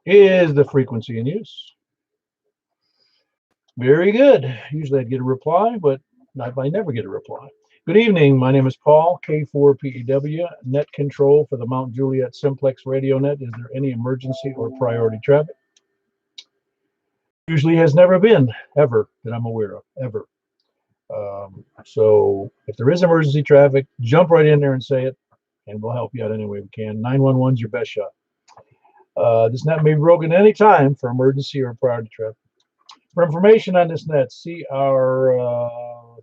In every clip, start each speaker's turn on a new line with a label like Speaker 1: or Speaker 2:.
Speaker 1: is the frequency in use. Very good. Usually I'd get a reply, but I never get a reply. Good evening. My name is Paul, K4PEW, net control for the Mount Juliet Simplex radio net. Is there any emergency or priority traffic? Usually has never been, ever, that I'm aware of, ever. So if there is emergency traffic, jump right in there and say it, and we'll help you out any way we can. 911 is your best shot. This net may be broken any time for emergency or priority traffic. For information on this net, see our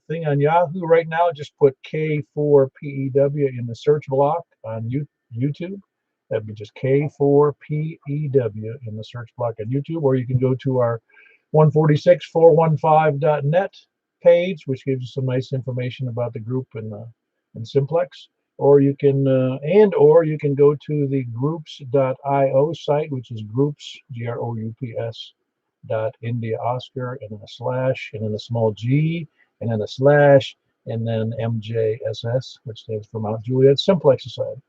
Speaker 1: thing on Yahoo right now. Just put K4PEW in the search block on YouTube. That'd be just K4PEW in the search block on YouTube, or you can go to our 146.415.net page, which gives you some nice information about the group and Simplex. Or you can or you can go to the groups.io site, which is groups, GROUPS, India Oscar, and then a slash, and then a small g, and then a slash, and then MJSS, which stands for Mount Juliet Simplex Society.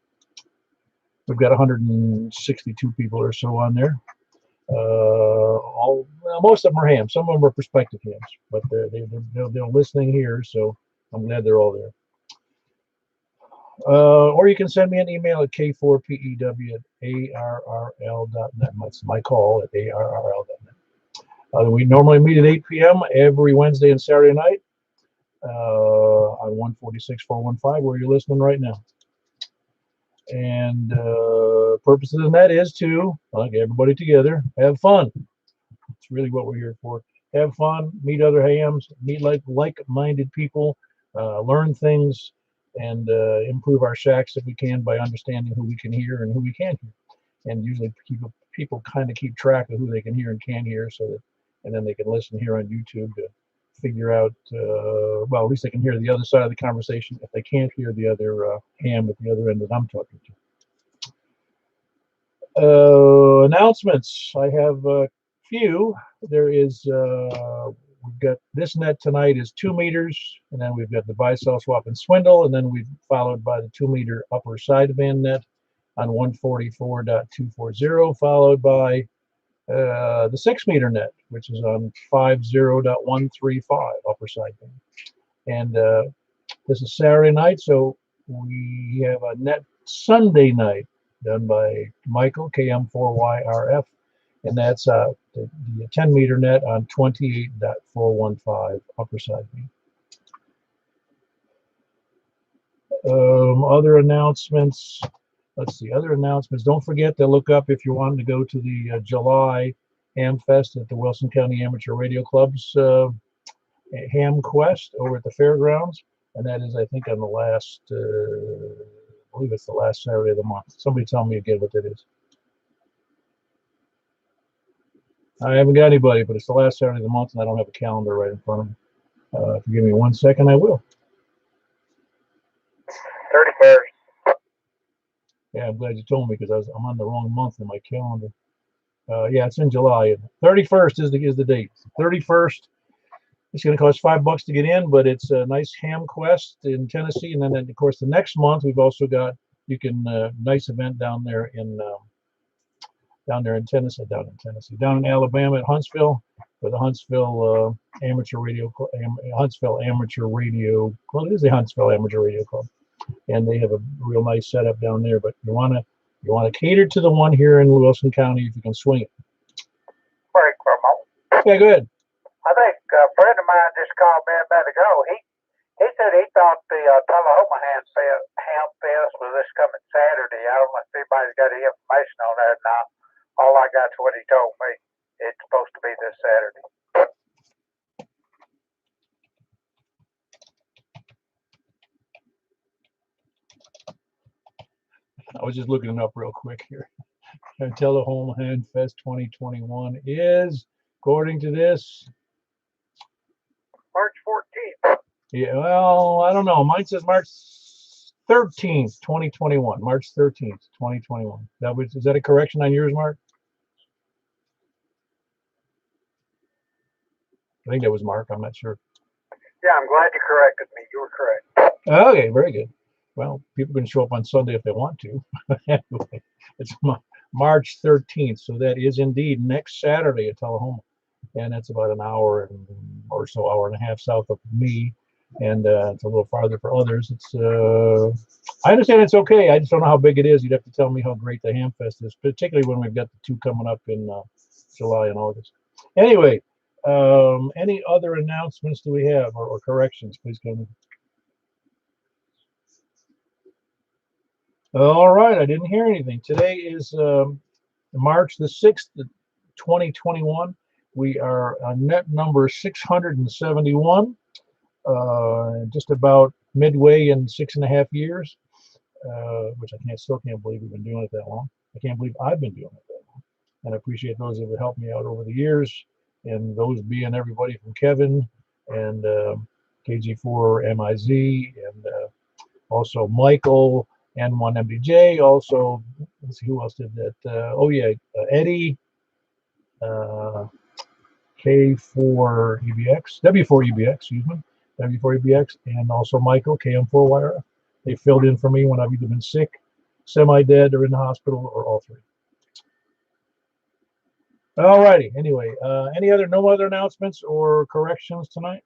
Speaker 1: We've got 162 people or so on there. Well, most of them are hams. Some of them are prospective hams, but they're listening here, so I'm glad they're all there. Or you can send me an email at k4pew@arrl.net. That's my call at arrl.net. We normally meet at 8 p.m. every Wednesday and Saturday night on 146.415, where you're listening right now. And purpose of the net is to get everybody together, have fun. That's really what we're here for. Have fun, meet other hams, meet like-minded people, learn things, and improve our shacks if we can by understanding who we can hear and who we can't hear. And usually people kind of keep track of who they can hear and can't hear, so that, and then they can listen here on YouTube to figure out, well, at least they can hear the other side of the conversation if they can't hear the other ham at the other end that I'm talking to. Announcements. I have a few. There is, we've got this net tonight is 2 meters, and then we've got the buy, sell, swap, and swindle, and then we've followed by the 2 meter upper sideband net on 144.240, followed by the 6 meter net, which is on 50.135 upper sideband. And this is Saturday night, so we have a net Sunday night done by Michael, KM4YRF, and that's the 10 meter net on 28.415 upper sideband. Other announcements. Let's see, other announcements. Don't forget to look up if you're wanting to go to the July Ham Fest at the Wilson County Amateur Radio Club's Ham Quest over at the fairgrounds. And that is, I think, on the last, I believe it's the last Saturday of the month. Somebody tell me again what that is. I haven't got anybody, but it's the last Saturday of the month, and I don't have a calendar right in front of me. If you give me 1 second, I will.
Speaker 2: 31st.
Speaker 1: Yeah, I'm glad you told me, because I'm on the wrong month in my calendar. Yeah, it's in July. 31st is the date. 31st. It's going to cost $5 to get in, but it's a nice ham quest in Tennessee. And then, of course, the next month we've also got nice event down there in Tennessee, down in Alabama at Huntsville for the Huntsville Amateur Radio Club. Huntsville Amateur Radio. Well, it is the Huntsville Amateur Radio Club, and they have a real nice setup down there. But you want to cater to the one here in Wilson County if you can swing it.
Speaker 2: Break for a moment.
Speaker 1: Yeah, go ahead.
Speaker 2: I think a friend of mine just called me a minute ago. He said he thought the Tullahoma Ham Fest was this coming Saturday. I don't know if anybody's got any information on that now. All I got is what he told me. It's supposed to be this Saturday.
Speaker 1: I was just looking it up real quick here. Tullahoma Ham Fest 2021 is, according to this,
Speaker 2: March 14th.
Speaker 1: Yeah, well, I don't know. Mine says March 13th, 2021. March 13th, 2021. Is that a correction on yours, Mark? I think that was Mark. I'm not sure.
Speaker 2: Yeah, I'm glad you corrected me. You were correct.
Speaker 1: Okay, very good. Well, people can show up on Sunday if they want to. Anyway, it's March 13th. So that is indeed next Saturday at Tullahoma. And that's about an hour or so, hour and a half south of me. And it's a little farther for others. It's I understand it's okay. I just don't know how big it is. You'd have to tell me how great the Ham Fest is, particularly when we've got the two coming up in July and August. Anyway, any other announcements do we have or corrections? Please come. All right, I didn't hear anything. Today is March the 6th, 2021. We are on net number 671, just about midway in 6.5 years, which I still can't believe we've been doing it that long. I can't believe I've been doing it that long. And I appreciate those that have helped me out over the years, and those being everybody from Kevin and KG4MIZ and also Michael, N1MDJ, also, let's see who else did that. Eddie, K4EBX, W4EBX, excuse me, W4EBX, and also Michael, KM4YRF. They filled in for me when I've either been sick, semi-dead, or in the hospital, or all three. All righty. Anyway, no other announcements or corrections tonight?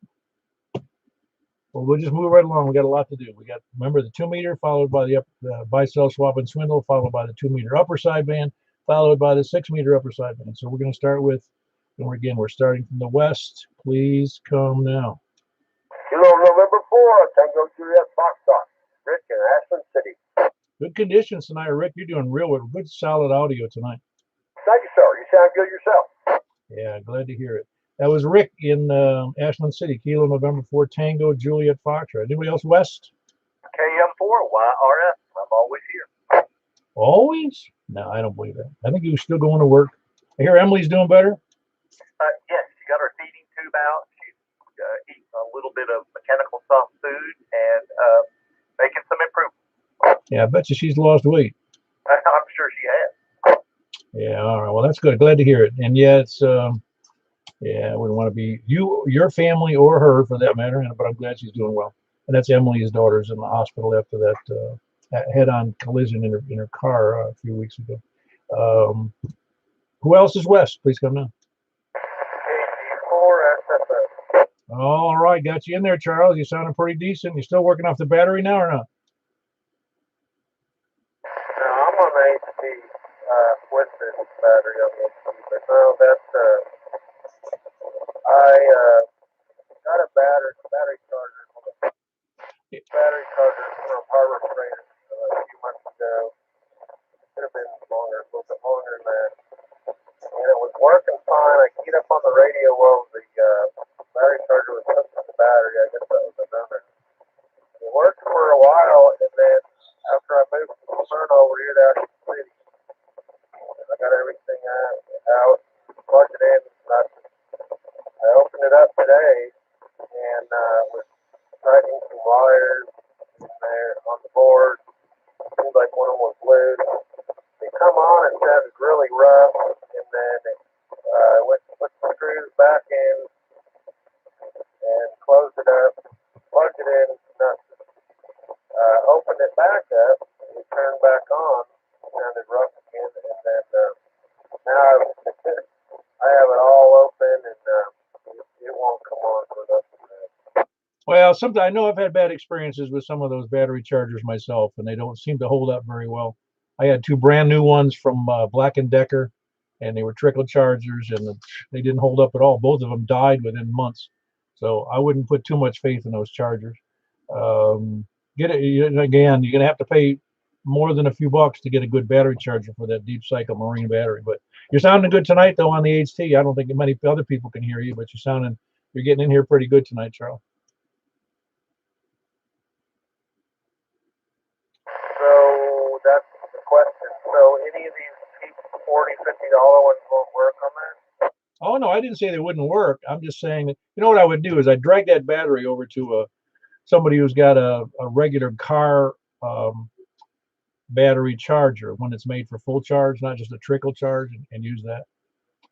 Speaker 1: Well, we'll just move right along. We got a lot to do. We got, remember, the 2 meter, followed by the buy, sell, swap, and swindle, followed by the 2 meter upper sideband, followed by the 6 meter upper sideband. So we're going to start with, and we're starting from the west. Please come now.
Speaker 2: Kilo November 4, Tango Juliet Foxtrot, Rick in Ashland City.
Speaker 1: Good conditions tonight, Rick. You're doing real with good, solid audio tonight.
Speaker 2: Thank you, sir. You sound good yourself.
Speaker 1: Yeah, glad to hear it. That was Rick in Ashland City, Kilo November 4, Tango Juliet Foxtrot. Anybody else west?
Speaker 2: KM4 YRF. I'm always here.
Speaker 1: Always? No, I don't believe that. I think he was still going to work. I hear Emily's doing better.
Speaker 2: Yes, she got her feeding tube out. She's eating a little bit of mechanical soft food and making some improvements.
Speaker 1: Yeah, I bet you she's lost weight.
Speaker 2: I'm sure she has.
Speaker 1: Yeah, all right. Well, that's good. Glad to hear it. And yeah, it's yeah, I wouldn't want to be your family, or her for that matter. But I'm glad she's doing well. And that's Emily's daughter's in the hospital after that head-on collision in her car a few weeks ago. Who else is west? Please come now.
Speaker 2: KG4SFS.
Speaker 1: All right, got you in there, Charles. You sounding pretty decent. You still working off the battery now or not?
Speaker 2: No, I'm on the HP with this battery on the HP, but no, that's I got a battery charger from Harbor Freight a few months ago. Could have been longer, a little bit longer than that. And it was working fine. I keyed up on the radio while the battery charger was hooked to the battery. I guess that was another. It worked for a while, and then after I moved from Smyrna over here to Ashland City, I got everything out, plugged it in, nothing. I opened it up today and was tightening some wires in there on the board. Seemed like one of them was loose. They come on, it sounded really rough, and then it went to put the screws back in and closed it up, plugged it in, nothing. Opened it back up, it turned back on, it sounded rough again, and then now I have it all open, and it won't come on for nothing.
Speaker 1: Well, sometimes I know I've had bad experiences with some of those battery chargers myself, and they don't seem to hold up very well. I had two brand new ones from Black & Decker, and they were trickle chargers, and they didn't hold up at all. Both of them died within months. So I wouldn't put too much faith in those chargers. Get it again. You're gonna have to pay more than a few bucks to get a good battery charger for that deep cycle marine battery. But you're sounding good tonight, though, on the HT. I don't think many other people can hear you, but you're getting in here pretty good tonight, Charles.
Speaker 2: So that's the question. So any of these cheap $40, $50 ones won't work on that?
Speaker 1: Oh no, I didn't say they wouldn't work. I'm just saying that, you know what I would do is I'd drag that battery over to somebody who's got a regular car battery charger, when it's made for full charge, not just a trickle charge, and use that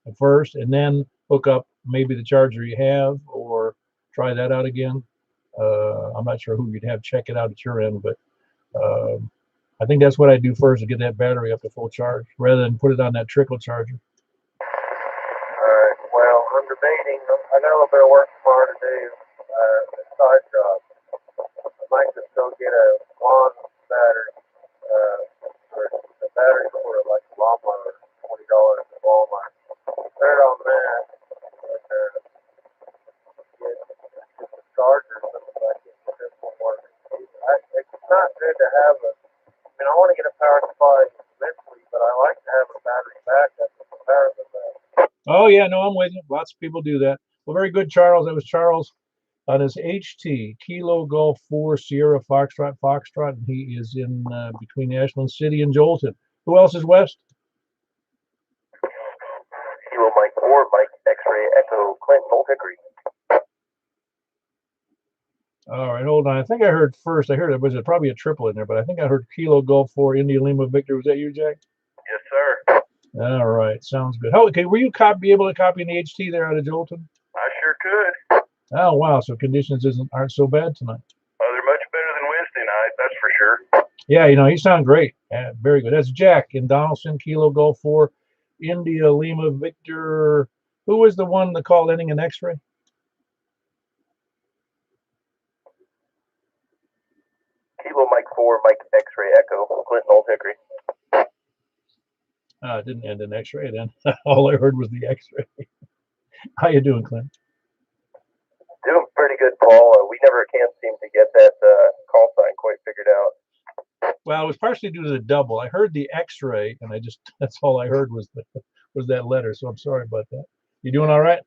Speaker 1: at first, and then hook up maybe the charger you have, or try that out again. I'm not sure who you'd have check it out at your end, but I think that's what I do first to get that battery up to full charge, rather than put it on that trickle charger.
Speaker 2: Alright, well, I'm debating. I got a little bit of work tomorrow to do. A side job. I might just go get a lawn battery. For the battery for like a lawnmower, $20 at Walmart. Third on that. And, get the charger or something like that. This won't work. It's not good to have a. I mean, I want to get a power supply eventually, but I like to have a battery backup to power the battery.
Speaker 1: Oh yeah, no, I'm with you. Lots of people do that. Well, very good, Charles. That was Charles on his HT Kilo Golf 4 Sierra Foxtrot, and he is in between Ashland City and Jolton. Who else is west?
Speaker 2: Kilo Mike 4, Mike X-Ray Echo Clinton Old Hickory.
Speaker 1: All right, hold on. I think I heard first. I heard it was probably a triple in there, but I think I heard Kilo Golf 4 India Lima Victor. Was that you, Jack?
Speaker 2: Yes, sir.
Speaker 1: All right, sounds good. Okay, were you be able to copy an HT there out of Jolton?
Speaker 2: I sure could.
Speaker 1: Oh wow, so conditions aren't so bad tonight.
Speaker 2: Oh, they're much better than Wednesday night, that's for sure.
Speaker 1: Yeah, you sound great. Yeah, very good. That's Jack in Donaldson, Kilo Golf 4 India Lima Victor. Who was the one that called ending in X-ray?
Speaker 2: Kilo Mike 4, Mike X-Ray Echo, Clinton Old Hickory.
Speaker 1: It didn't end in X-ray then. All I heard was the X-ray. How you doing, Clint?
Speaker 2: Doing pretty good, Paul. We never can't seem to get that call sign quite figured out.
Speaker 1: Well, it was partially due to the double. I heard the X-ray, and that's all I heard was that letter. So I'm sorry about that. You doing all right?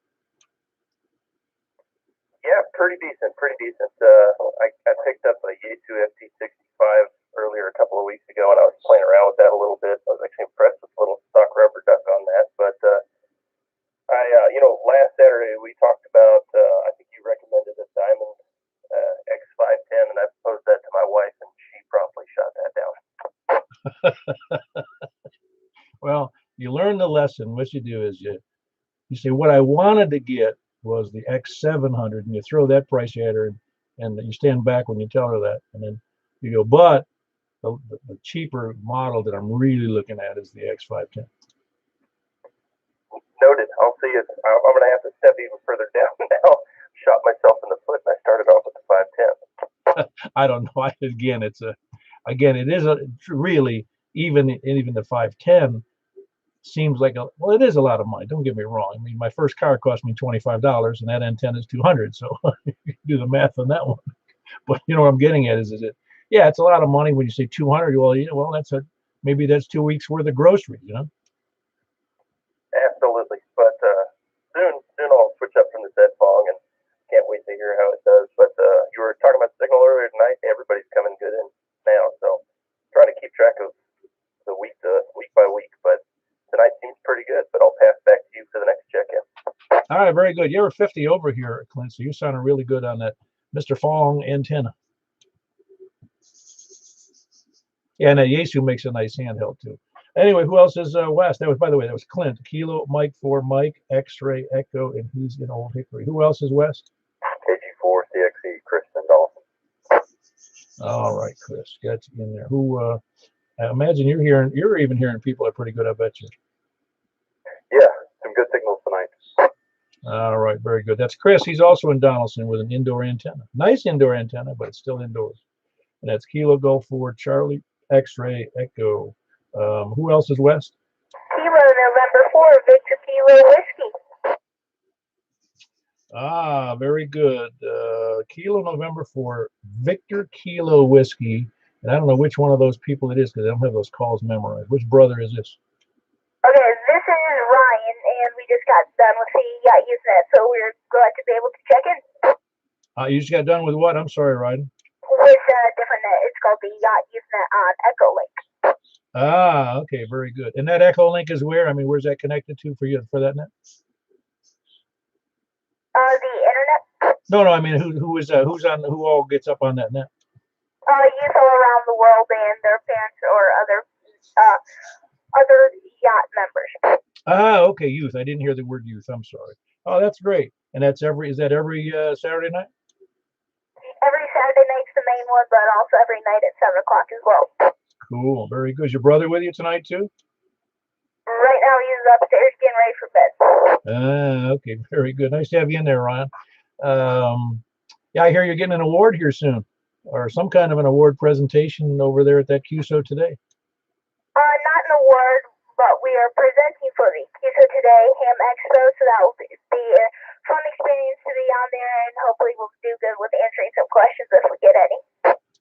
Speaker 2: Yeah, pretty decent. I picked up a Yaesu FT65 earlier a couple of weeks ago, and I was playing around with that a little bit. I was actually impressed with the little stock rubber duck on that. But last Saturday we talked about. I think you recommended a Diamond X510, and I posed that to my wife, and she promptly shot that down.
Speaker 1: Well, you learn the lesson. What you do is you say, what I wanted to get was the X700, and you throw that price at her, and you stand back when you tell her that, and then you go, but the cheaper model that I'm really looking at is the X510.
Speaker 2: Noted. I'll see if I'm going to have to step even further down now. Shot myself in the foot, and I started off with the 510.
Speaker 1: I don't know. It is really even the 510 seems like it is a lot of money. Don't get me wrong. I mean, my first car cost me $25, and that antenna is $200. So you can do the math on that one. But you know what I'm getting at is it? Yeah, it's a lot of money when you say 200. Well, maybe that's 2 weeks worth of groceries.
Speaker 2: Absolutely, but soon I'll switch up from the Z Fong, and can't wait to hear how it does. But you were talking about signal earlier tonight. Everybody's coming good in now, so trying to keep track of the week by week. But tonight seems pretty good. But I'll pass back to you for the next check-in.
Speaker 1: All right, very good. You were 50 over here, Clint. So you sounded really good on that Mr. Fong antenna. Yeah, and that Yaesu makes a nice handheld too. Anyway, who else is west? That was Clint. Kilo Mike 4 Mike X-ray Echo, and he's in Old Hickory. Who else is west?
Speaker 2: KG4 CXE Chris and Dawson.
Speaker 1: All right, Chris, got you in there. Who? I imagine you're even hearing people are pretty good. I bet you.
Speaker 2: Yeah, some good signals tonight.
Speaker 1: All right, very good. That's Chris. He's also in Donaldson with an indoor antenna. Nice indoor antenna, but it's still indoors. And that's Kilo Golf 4 Charlie X-ray Echo. Who else is west?
Speaker 3: Kilo November 4 Victor Kilo Whiskey.
Speaker 1: Ah, very good. Kilo November 4 Victor Kilo Whiskey. And I don't know which one of those people it is because I don't have those calls memorized. Which brother is this?
Speaker 3: Okay, this is Ryan, and we just got done with the yacht Usenet, so we're glad to be able to check in.
Speaker 1: You just got done with what? I'm sorry, Ryan.
Speaker 3: With a different net. It's called the yacht Usenet on Echolink.
Speaker 1: Ah, okay, very good. And that Echolink is where? I mean, where's that connected to for you for that net?
Speaker 3: The internet.
Speaker 1: No, I mean, who all gets up on that net?
Speaker 3: Youth all around the world and their parents or other yacht members.
Speaker 1: Ah, okay, youth. I didn't hear the word youth. I'm sorry. Oh, that's great. And is that every Saturday night?
Speaker 3: Every Saturday night's the main one, but also every night at 7 o'clock as well.
Speaker 1: Cool. Very good. Is your brother with you tonight too?
Speaker 3: Right now he's upstairs getting ready for bed.
Speaker 1: Okay. Very good. Nice to have you in there, Ryan. Yeah, I hear you're getting an award here soon, or some kind of an award presentation over there at that QSO today.
Speaker 3: Not an award, but we are presenting for the QSO Today Ham Expo, so that will be a fun experience to be on there, and hopefully we'll do good with answering some questions if we get any.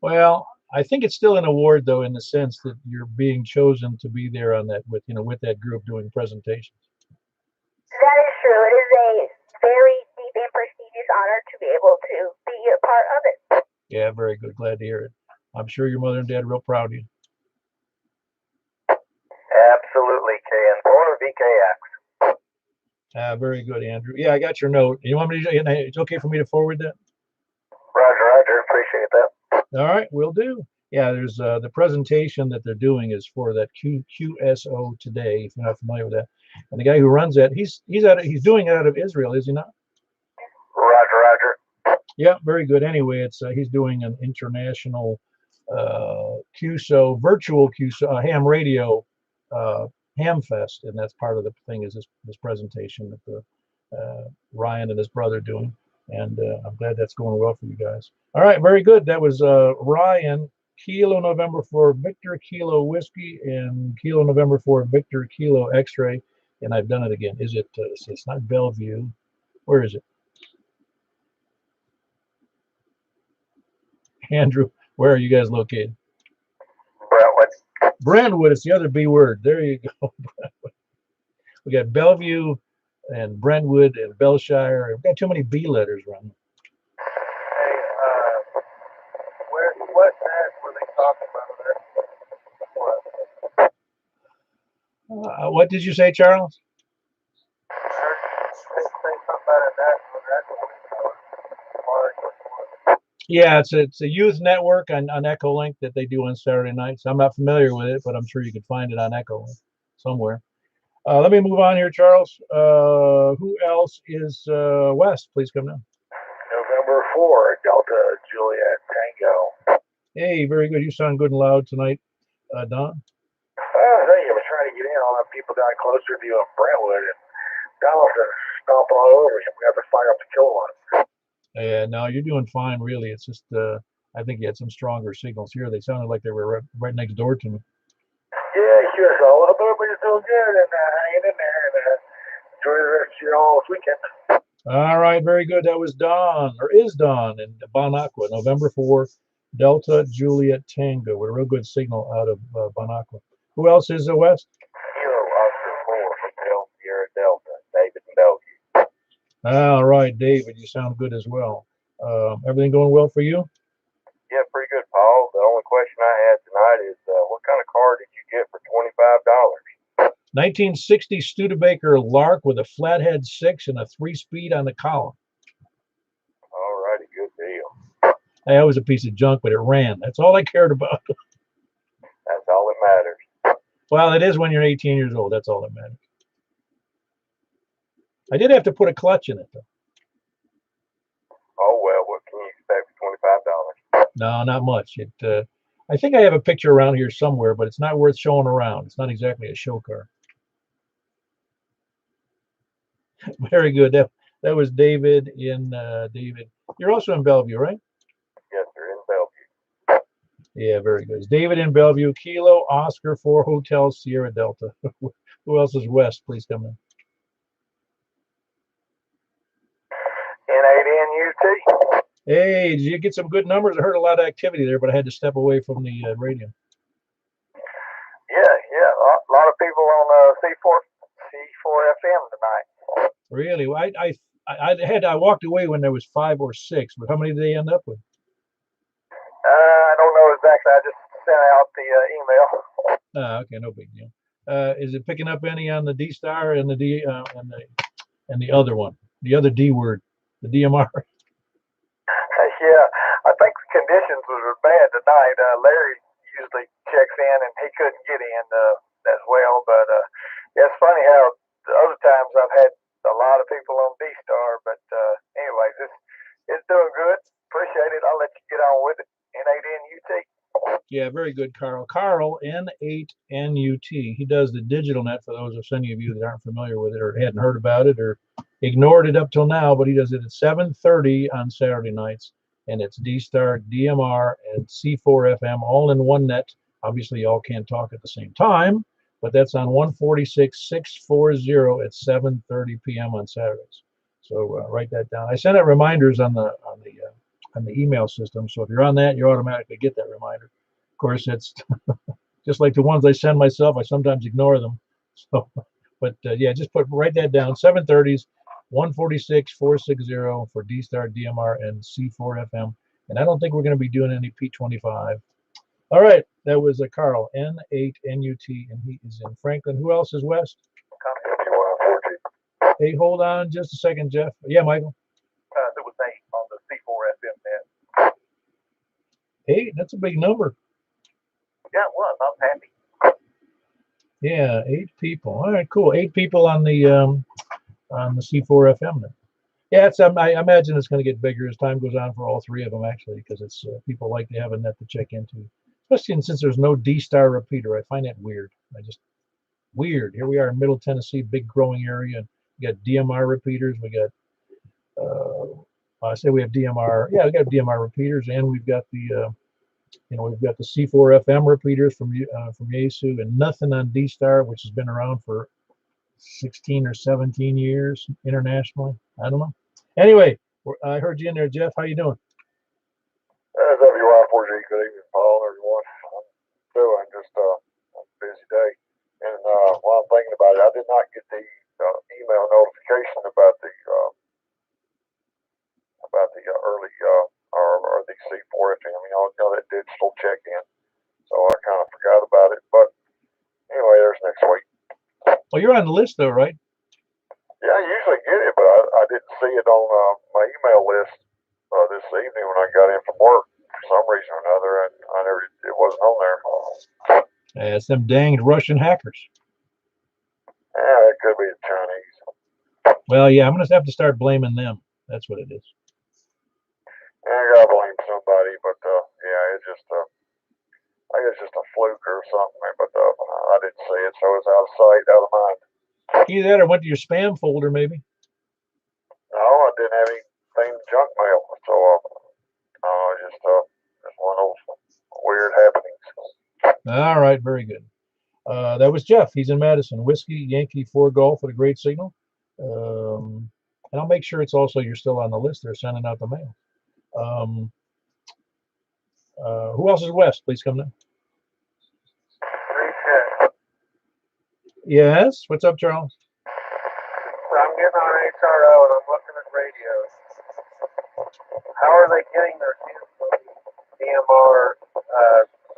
Speaker 1: Well, I think it's still an award though, in the sense that you're being chosen to be there on that with that group doing presentations.
Speaker 3: That is true. It is a very deep and prestigious honor to be able to be a part of it.
Speaker 1: Yeah, very good. Glad to hear it. I'm sure your mother and dad are real proud of you.
Speaker 2: Absolutely, Ken. Born VKX.
Speaker 1: Very good, Andrew. Yeah, I got your note. You want me to? It's okay for me to forward that?
Speaker 2: Roger, Roger. Appreciate that.
Speaker 1: All right, will do. Yeah, there's the presentation that they're doing is for that QSO today. If you're not familiar with that, and the guy who runs that, he's doing it out of Israel, is he not?
Speaker 2: Roger, Roger.
Speaker 1: Yeah, very good. Anyway, it's he's doing an international QSO, virtual QSO, ham radio ham fest, and that's part of the thing is this presentation that the Ryan and his brother are doing, and I'm glad that's going well for you guys. All right, very good. That was Ryan, Kilo November for Victor Kilo Whiskey and Kilo November for Victor Kilo X-ray, and I've done it again. Is it? It's not Bellevue. Where is it? Andrew, where are you guys located?
Speaker 2: Brentwood.
Speaker 1: Brentwood. It's the other B word. There you go. We got Bellevue and Brentwood and Bellshire. We've got too many B letters around.
Speaker 2: Hey, what ad were they talking about there?
Speaker 1: What did you say, Charles?
Speaker 2: I heard they say something about an ad.
Speaker 1: Yeah, it's a youth network on Echolink that they do on Saturday nights. I'm not familiar with it, but I'm sure you can find it on Echolink somewhere. Let me move on here, Charles. Who else is West? Please come down.
Speaker 2: November 4, Delta Juliet Tango.
Speaker 1: Hey, very good. You sound good and loud tonight, Don.
Speaker 2: Hey, I was trying to get in. All the people down closer to you in Brentwood, and Donaldson stomping all over you. We have to fire up the kill one.
Speaker 1: Yeah, no, you're doing fine, really. It's just, I think you had some stronger signals here. They sounded like they were right next door to me.
Speaker 2: Yeah, sure. So I hope everybody's doing good and hanging in there, and enjoy the rest of your all this weekend.
Speaker 1: All right, very good. That was Don, or is Don, in Bon Aqua, November 4, Delta Juliet Tango, with a real good signal out of Bon Aqua. Who else is West?
Speaker 2: Kilo Oscar 4, Hotel Sierra Delta, David and Bellevue.
Speaker 1: All right, David, you sound good as well. Everything going well for you?
Speaker 2: Yeah, pretty good, Paul. The only question I had tonight is what kind of car did you get for $25?
Speaker 1: 1960 Studebaker Lark with a flathead 6 and a 3-speed on the column.
Speaker 2: All righty, good deal.
Speaker 1: Hey, that was a piece of junk, but it ran. That's all I cared about.
Speaker 2: That's all that matters.
Speaker 1: Well, it is when you're 18 years old. That's all that matters. I did have to put a clutch in it, though.
Speaker 2: Oh, well, what can you expect for $25?
Speaker 1: No, not much. I think I have a picture around here somewhere, but it's not worth showing around. It's not exactly a show car. Very good. That was David in David. You're also in Bellevue, right?
Speaker 2: Yes, sir, in Bellevue.
Speaker 1: Yeah, very good. It's David in Bellevue. Kilo Oscar 4 Hotel Sierra Delta. Who else is West? Please come in.
Speaker 2: N8NUT.
Speaker 1: Hey, did you get some good numbers? I heard a lot of activity there, but I had to step away from the radio.
Speaker 2: Yeah. A lot of people on C4 FM tonight.
Speaker 1: Really? Well, I walked away when there was 5 or 6, but how many did they end up with?
Speaker 2: I don't know exactly. I just sent out the email.
Speaker 1: Okay, no big deal. Is it picking up any on the D Star and the D and the other one, the other D word, the DMR?
Speaker 2: Yeah, I think the conditions were bad tonight. Larry usually checks in, and he couldn't get in as well. But yeah, it's funny how the other times I've had a lot of people on D Star. But anyways, it's doing good. Appreciate it. I'll let you get on with it. N8NUT.
Speaker 1: Yeah, very good, Carl. Carl, N8NUT. He does the digital net for those of any of you that aren't familiar with it or hadn't heard about it or ignored it up till now, but he does it at 7:30 on Saturday nights, and it's D-Star, DMR, and C4FM all in one net. Obviously, you all can't talk at the same time, but that's on 146.640 at 7:30 p.m. on Saturdays. So write that down. I send out reminders on the email system, so if you're on that, you automatically get that reminder. Of course, it's just like the ones I send myself. I sometimes ignore them. So, but yeah, just write that down. 7:30s, 146.460 for D-Star, DMR, and C4FM. And I don't think we're going to be doing any P25. All right, that was Carl, N8NUT, and he is in Franklin. Who else is west? Hey, hold on just a second, Jeff. Yeah, Michael.
Speaker 2: There was 8 on the C4FM net.
Speaker 1: 8? That's a big number.
Speaker 2: Yeah, it was. I'm happy.
Speaker 1: Yeah, 8 people. All right, cool. 8 people on the C4FM net. Yeah, it's I imagine it's going to get bigger as time goes on for all 3 of them, actually, because it's people like to have a net to check into, especially since there's no D-Star repeater. I find that weird. Weird. Here we are in Middle Tennessee, big growing area, and we got DMR repeaters. We got I say we have DMR. Yeah, we got DMR repeaters, and we've got the we've got the C4FM repeaters from Yaesu, and nothing on D-Star, which has been around for 16 or 17 years internationally. I don't know. Anyway, I heard you in there, Jeff. How you doing?
Speaker 2: WY4G, good evening, Paul, everyone. I'm doing just a busy day. And while I'm thinking about it, I did not get the email notification about the early or the C4FM. That digital check-in. So I kind of forgot about it. But anyway, there's next week.
Speaker 1: Well, you're on the list, though, right?
Speaker 2: Yeah, I usually get it, but I didn't see it on my email list this evening when I got in from work for some reason or another, and it wasn't on there.
Speaker 1: It's them danged Russian hackers.
Speaker 2: Yeah, it could be the Chinese.
Speaker 1: Well, yeah, I'm going to have to start blaming them. That's what it is.
Speaker 2: Yeah, I gotta blame somebody, but yeah, it's just I guess just a fluke or something. But I didn't see it, so it's out of sight, out of mind.
Speaker 1: Either that or went to your spam folder, maybe.
Speaker 2: No, I didn't have anything junk mail, so just one of those weird happenings.
Speaker 1: All right, very good. That was Jeff. He's in Madison. Whiskey Yankee 4 Golf with a great signal. And I'll make sure it's also you're still on the list. They're sending out the mail. Who else is west? Please come down. Yes. What's up, Charles?
Speaker 2: So I'm getting on HRO and I'm looking at radios. How are they getting their DMR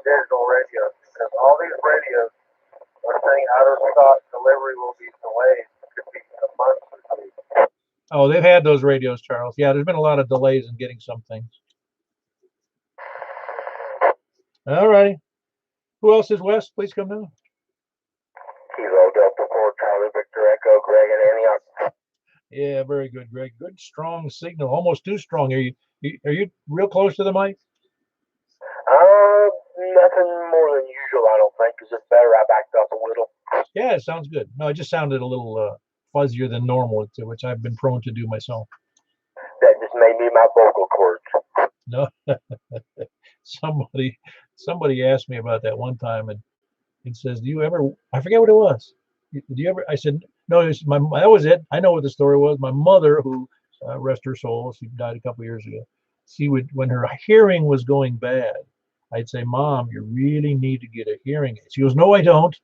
Speaker 2: digital radios? Because all these radios are saying out of stock, delivery will be delayed. It could be a month or 2.
Speaker 1: Oh, they've had those radios, Charles. Yeah, there's been a lot of delays in getting some things. All righty. Who else is west? Please come down.
Speaker 2: Kilo Delta 4, Charlie Victor Echo, Greg and Antioch.
Speaker 1: Yeah, very good, Greg. Good, strong signal. Almost too strong. Are you real close to the mic?
Speaker 2: Nothing more than usual, I don't think. Is it better? I backed up a little.
Speaker 1: Yeah, it sounds good. No, it just sounded a little fuzzier than normal, which I've been prone to do myself.
Speaker 2: That just made me my vocal cords.
Speaker 1: No, somebody asked me about that one time, and it says, "Do you ever?" I forget what it was. Do you ever? I said, "No." That was it. I know what the story was. My mother, who rest her soul, she died a couple years ago. She would, when her hearing was going bad, I'd say, "Mom, you really need to get a hearing aid." She goes, "No, I don't."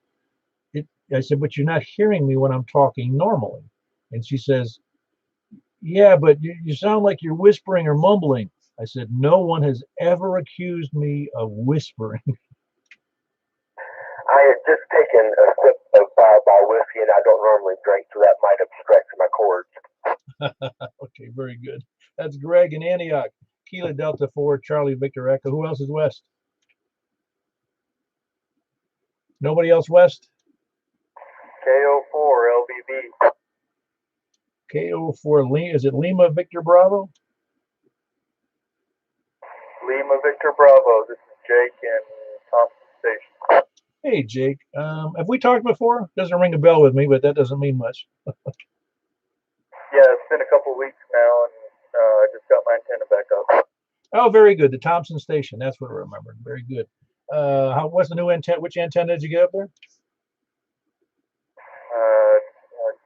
Speaker 1: I said, "But you're not hearing me when I'm talking normally." And she says, "Yeah, but you sound like you're whispering or mumbling." I said, "No one has ever accused me of whispering."
Speaker 2: I had just taken a sip of Fireball whiskey, and I don't normally drink, so that might obstruct my cords.
Speaker 1: Okay, very good. That's Greg in Antioch. Kilo Delta 4, Charlie Victor Echo. Who else is west? Nobody else west?
Speaker 2: KO4 LBB.
Speaker 1: KO4, is it Lima Victor Bravo?
Speaker 2: Lima Victor Bravo. This is Jake in
Speaker 1: Hey, Jake. Have we talked before? Doesn't ring a bell with me, but that doesn't mean much.
Speaker 4: Yeah, it's been a couple of weeks now, and I just got my antenna back up.
Speaker 1: Oh, very good. The Thompson Station. That's what I remembered. Very good. What's the new antenna? Which antenna did you get up there?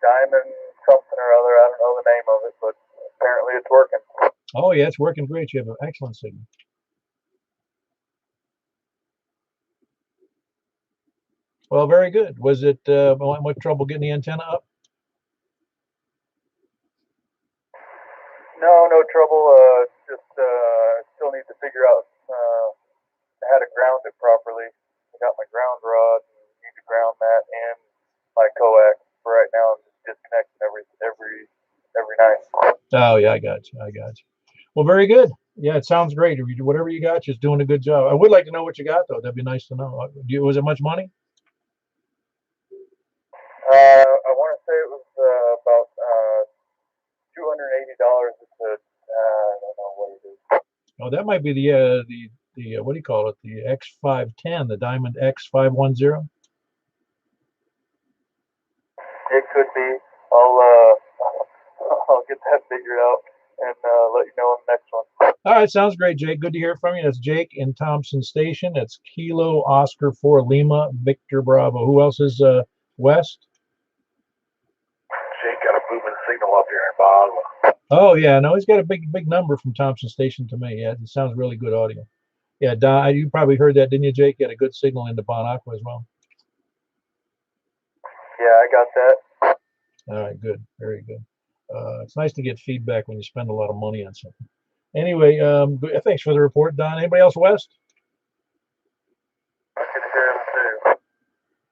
Speaker 4: Diamond something or other. I don't know the name of it, but apparently it's working.
Speaker 1: Oh, yeah, it's working great. You have an excellent signal. Well, very good. Was it much trouble getting the antenna up?
Speaker 4: No trouble. Just still need to figure out how to ground it properly. I got my ground rod and need to ground that and my coax. For right now, I'm just disconnecting every night.
Speaker 1: Oh, yeah, I got you. I got you. Well, very good. Yeah, it sounds great. If you, whatever you got, you're doing a good job. I would like to know what you got, though. That'd be nice to know. Was it much money?
Speaker 4: I want to say it was about $280. It's a I don't know what it is.
Speaker 1: Oh, that might be the what do you call it? The X510, the Diamond X510.
Speaker 4: It could be. I'll get that figured out and let you know on the next one.
Speaker 1: All right, sounds great, Jake. Good to hear from you. That's Jake in Thompson Station. That's Kilo Oscar 4 Lima Victor Bravo. Who else is west?
Speaker 2: Jake got a moving signal up here in Boswell.
Speaker 1: Oh yeah, no, he's got a big number from Thompson Station to me. Yeah, it sounds really good audio. Yeah, Don, you probably heard that, didn't you, Jake? You had a good signal into Bon Aqua as well.
Speaker 4: Yeah, I got that.
Speaker 1: All right, good, very good. It's nice to get feedback when you spend a lot of money on something. Anyway, thanks for the report, Don. Anybody else west?
Speaker 4: I can hear him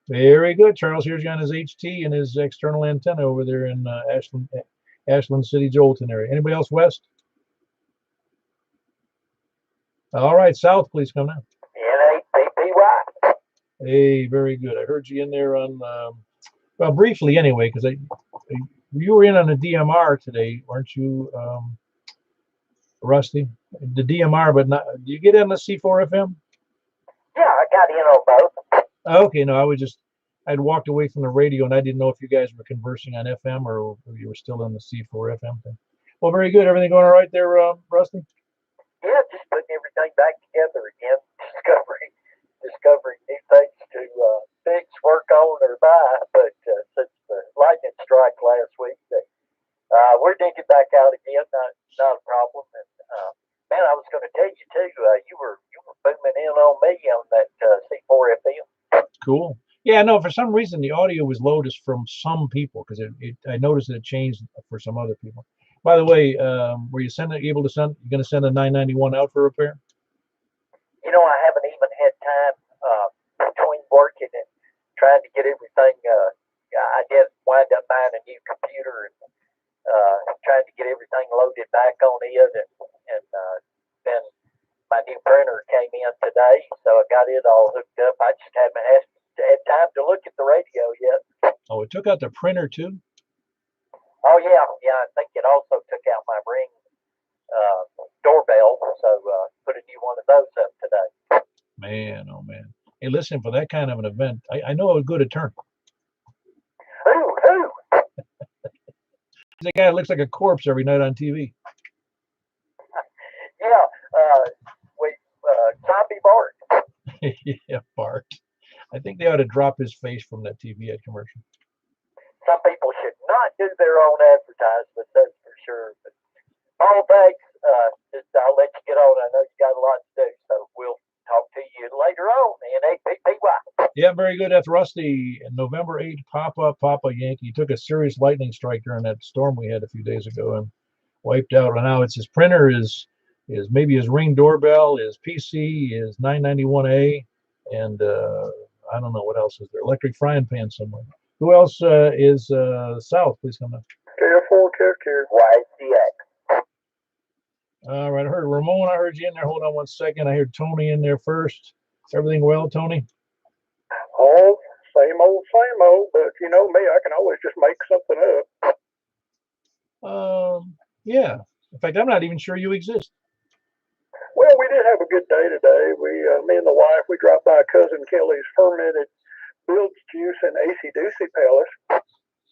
Speaker 4: too.
Speaker 1: Very good. Charles here's you on his HT and his external antenna over there in Ashland City, Jolton area. Anybody else west? All right, south, please come now.
Speaker 2: NAPPY.
Speaker 1: Hey, very good. I heard you in there on, well, briefly anyway, because you were in on the DMR today, weren't you, Rusty? The DMR, but not. Do you get in the C4 FM?
Speaker 2: Yeah, I got in on both.
Speaker 1: Okay, no, I'd walked away from the radio and I didn't know if you guys were conversing on FM or you were still on the C4 FM thing. Well, very good. Everything going all right there, Rusty?
Speaker 2: Yeah, just putting everything back together again. Discovering new things to fix, work on, or buy. But since the lightning strike last week, we're digging back out again. Not a problem. And man, I was going to tell you too. You were booming in on me on that C4 FM.
Speaker 1: Cool. Yeah, no, for some reason the audio was low just from some people because I noticed that it changed for some other people. By the way, were you able to send? You going to send a 991 out for repair?
Speaker 2: You know, I haven't even had time between working and trying to get everything. I did wind up buying a new computer and trying to get everything loaded back on it, and then my new printer came in today, so I got it all hooked up. I just haven't had time to look at the radio yet.
Speaker 1: Oh, it took out the printer too?
Speaker 2: Oh yeah. I think it also took out my Ring doorbell, so put a new one of those up today.
Speaker 1: Man, oh man. Hey, listen, for that kind of an event, I know a good attorney.
Speaker 2: Who?
Speaker 1: The guy looks like a corpse every night on TV.
Speaker 2: Yeah, Zombie Bart.
Speaker 1: Yeah, Bart. I think they ought to drop his face from that TV ad commercial.
Speaker 2: Some people should not do their own advertisement, that's for sure. But all thanks. I'll let you get on. I know you got a lot to do, so we'll talk to you later on. NAPPY.
Speaker 1: Yeah, very good. That's Rusty. November 8th, Papa Yankee. He took a serious lightning strike during that storm we had a few days ago and wiped out. And now it's his printer, is maybe his Ring doorbell, his PC, his 991A, and I don't know what else is there. Electric frying pan somewhere. Who else is south? Please come up.
Speaker 4: KF4, KF
Speaker 2: YCX.
Speaker 1: All right, I heard Ramon. I heard you in there. Hold on one second. I heard Tony in there first. Everything well, Tony?
Speaker 4: Oh, same old, but you know me, I can always just make something up.
Speaker 1: Yeah. In fact, I'm not even sure you exist.
Speaker 4: Well, we did have a good day today. Me and the wife, we dropped by cousin Kelly's fermented Bilge Juice and AC Doocy Palace.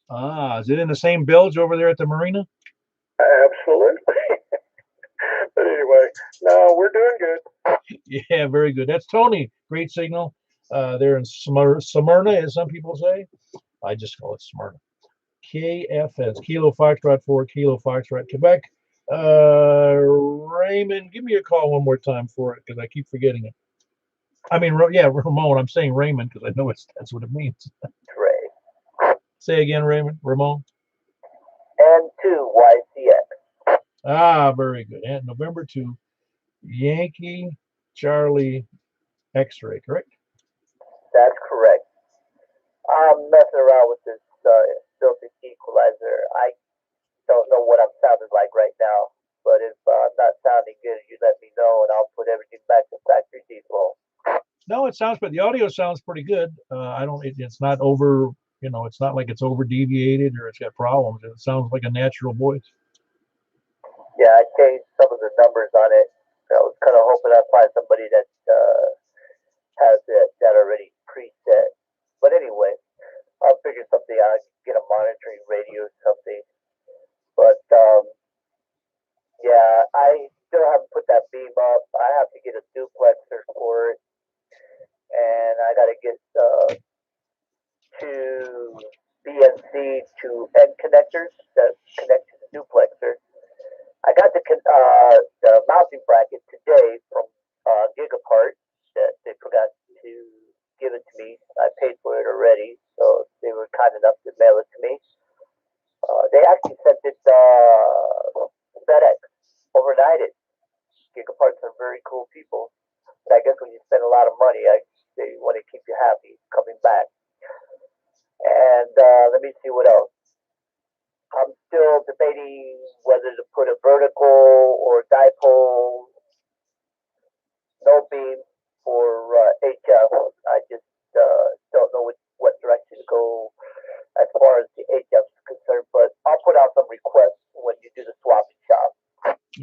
Speaker 1: Ah, is it in the same bilge over there at the marina?
Speaker 4: Absolutely. But anyway, no, we're doing good.
Speaker 1: Yeah, very good. That's Tony. Great signal. They're in Smyrna, as some people say. I just call it Smyrna. KFS, Kilo Foxtrot 4, Kilo Foxtrot, Quebec. Raymond, give me a call one more time for it because I keep forgetting it. I mean, yeah, Ramon. I'm saying Raymond because I know that's what it means.
Speaker 2: Ray.
Speaker 1: Say again, Raymond. Ramon.
Speaker 2: N2YCX.
Speaker 1: Ah, very good. And November 2, Yankee Charlie X-ray, correct?
Speaker 2: That's correct. I'm messing around with this filter equalizer. I don't know what I'm sounding like right now, but if I'm not sounding good, you let me know and I'll put everything back to factory default.
Speaker 1: No, it sounds, but the audio sounds pretty good. I don't. It's not over. You know, it's not like it's over deviated or it's got problems. It sounds like a natural voice.
Speaker 2: Yeah, I changed some of the numbers on it. I was kind of hoping I'd find somebody that has that already preset. But anyway, I'll figure something out. Get a monitoring radio or something. But yeah, I still haven't put that beam up. I have to get a duplexer for it, and I got to get two BNC to end connectors that connect to the duplexer. I got the mounting bracket today from Gigapart that they forgot to give it to me. I paid for it already, so they were kind enough to mail it to me. They actually sent it FedEx, overnight it. Gigaparts are very cool people. But I guess when you spend a lot of money, they want to keep you happy coming back. And let me see what else. I'm still debating whether to put a vertical or dipole no beam for HF. I just don't know what direction to go as far as the HF is concerned, but I'll put out some requests when you do the swapping shop.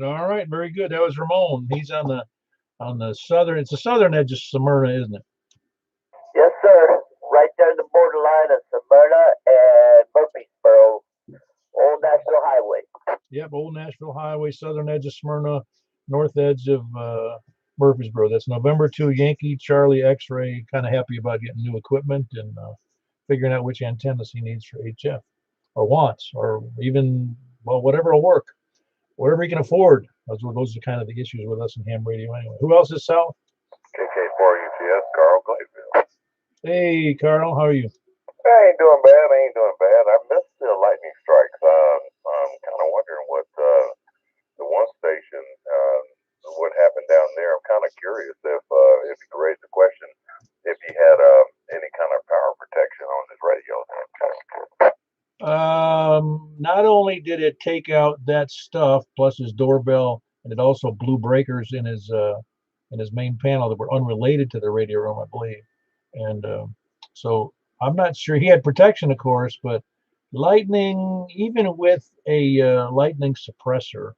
Speaker 1: All right, very good. That was Ramon. He's on the southern. It's the southern edge of Smyrna, isn't it?
Speaker 2: Yes, sir. Right there in the borderline of Smyrna and Murfreesboro, Old National Highway.
Speaker 1: Yep, Old Nashville Highway, southern edge of Smyrna, north edge of Murfreesboro. That's November 2, Yankee Charlie X-ray. Kind of happy about getting new equipment and figuring out which antennas he needs for HF or wants, or even, well, whatever will work, whatever he can afford. Those are kind of the issues with us in ham radio anyway. Who else is south?
Speaker 4: KK4UTS, Carl Glayville.
Speaker 1: Hey, Carl, how are you?
Speaker 4: I ain't doing bad. I missed the lightning strikes. I'm kind of wondering what the one station, what happened down there. I'm kind of curious if you could raise the question if he had any kind of power protection on his radio.
Speaker 1: Not only did it take out that stuff plus his doorbell, and it also blew breakers in his main panel that were unrelated to the radio room, I believe. And so I'm not sure. He had protection, of course, but lightning, even with a lightning suppressor,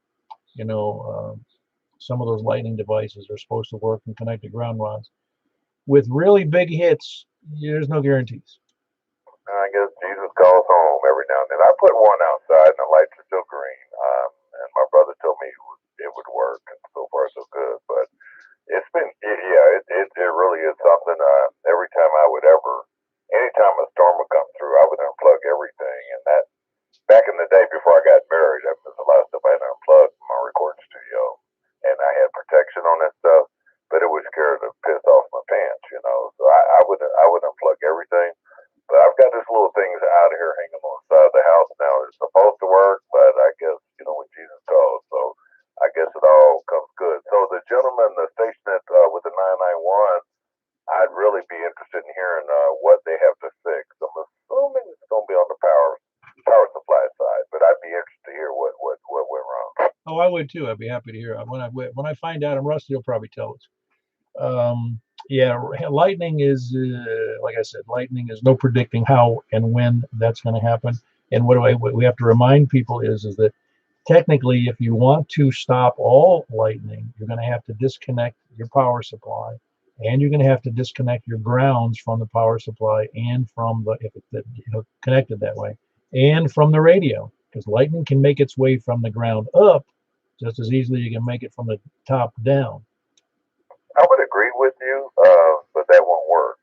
Speaker 1: some of those lightning devices are supposed to work and connect to ground rods. With really big hits, there's no guarantees.
Speaker 4: I guess Jesus calls home every now and then. I put one outside and the lights are still green. And my brother told me it would work, and so far so good. But it really is something. Every time anytime a storm would come through, I would unplug everything. And that, back in the day before I got married, that was a lot of stuff I had to unplug from my recording studio. And I had protection on that stuff, but it was scared to piss off my pants, So I would unplug everything. But I've got this little things out here hanging on the side of the house now. It's supposed to work, but I guess, when Jesus calls. So I guess it all comes good. So the gentleman, the station with the 991, I'd really be interested in hearing what they have to fix. I'm assuming it's going to be on the power supply side, but I'd be interested to hear what went wrong.
Speaker 1: Oh, I would too. I'd be happy to hear it. When I find out, and Rusty will probably tell us. Yeah, lightning is, like I said, lightning is no predicting how and when that's going to happen. And what we have to remind people is that technically, if you want to stop all lightning, you're going to have to disconnect your power supply and you're going to have to disconnect your grounds from the power supply and from the, if it's connected that way, and from the radio, because lightning can make its way from the ground up just as easily you can make it from the top down.
Speaker 4: I would agree with you, but that won't work.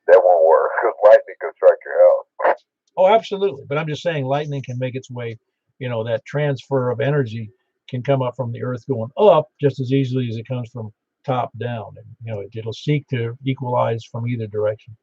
Speaker 4: That won't work because lightning can strike your house.
Speaker 1: Oh, absolutely. But I'm just saying lightning can make its way, that transfer of energy can come up from the earth going up just as easily as it comes from top down. And, it'll seek to equalize from either direction.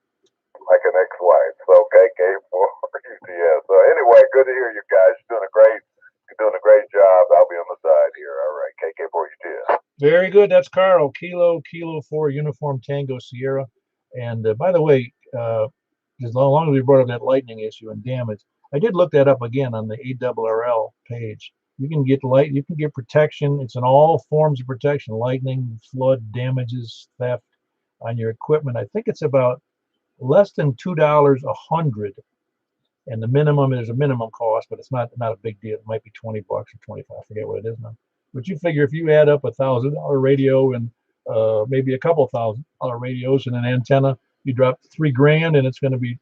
Speaker 4: Like an ex-wife. So KK for UTS. So anyway, good to hear you guys. You're doing a great job. I'll be on the side here. All right, KK for UTS.
Speaker 1: Very good. That's Carl. Kilo 4 Uniform Tango Sierra. And by the way, as long as we brought up that lightning issue and damage, I did look that up again on the ARRL page. You can get protection. It's in all forms of protection: lightning, flood, damages, theft on your equipment. I think it's about less than $2 100, and there's a minimum cost, but it's not a big deal. It might be $20 or 25. I forget what it is now. But you figure if you add up $1,000 radio and maybe a couple $1,000 radios and an antenna, you drop $3,000, and it's going to be,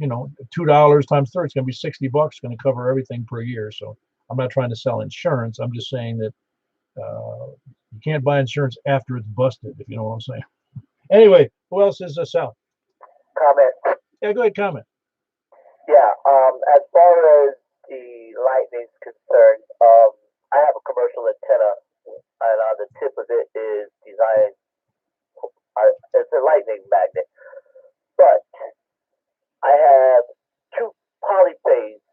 Speaker 1: $2 times 30. It's going to be $60. It's going to cover everything per year. So I'm not trying to sell insurance. I'm just saying that you can't buy insurance after it's busted, if you know what I'm saying. Anyway, who else is Sal?
Speaker 2: Comment.
Speaker 1: Yeah, go ahead, comment.
Speaker 2: Yeah, as far as the lightning's concerned, I have a commercial antenna, and on the tip of it is designed, it's a lightning magnet. But I have two polyphase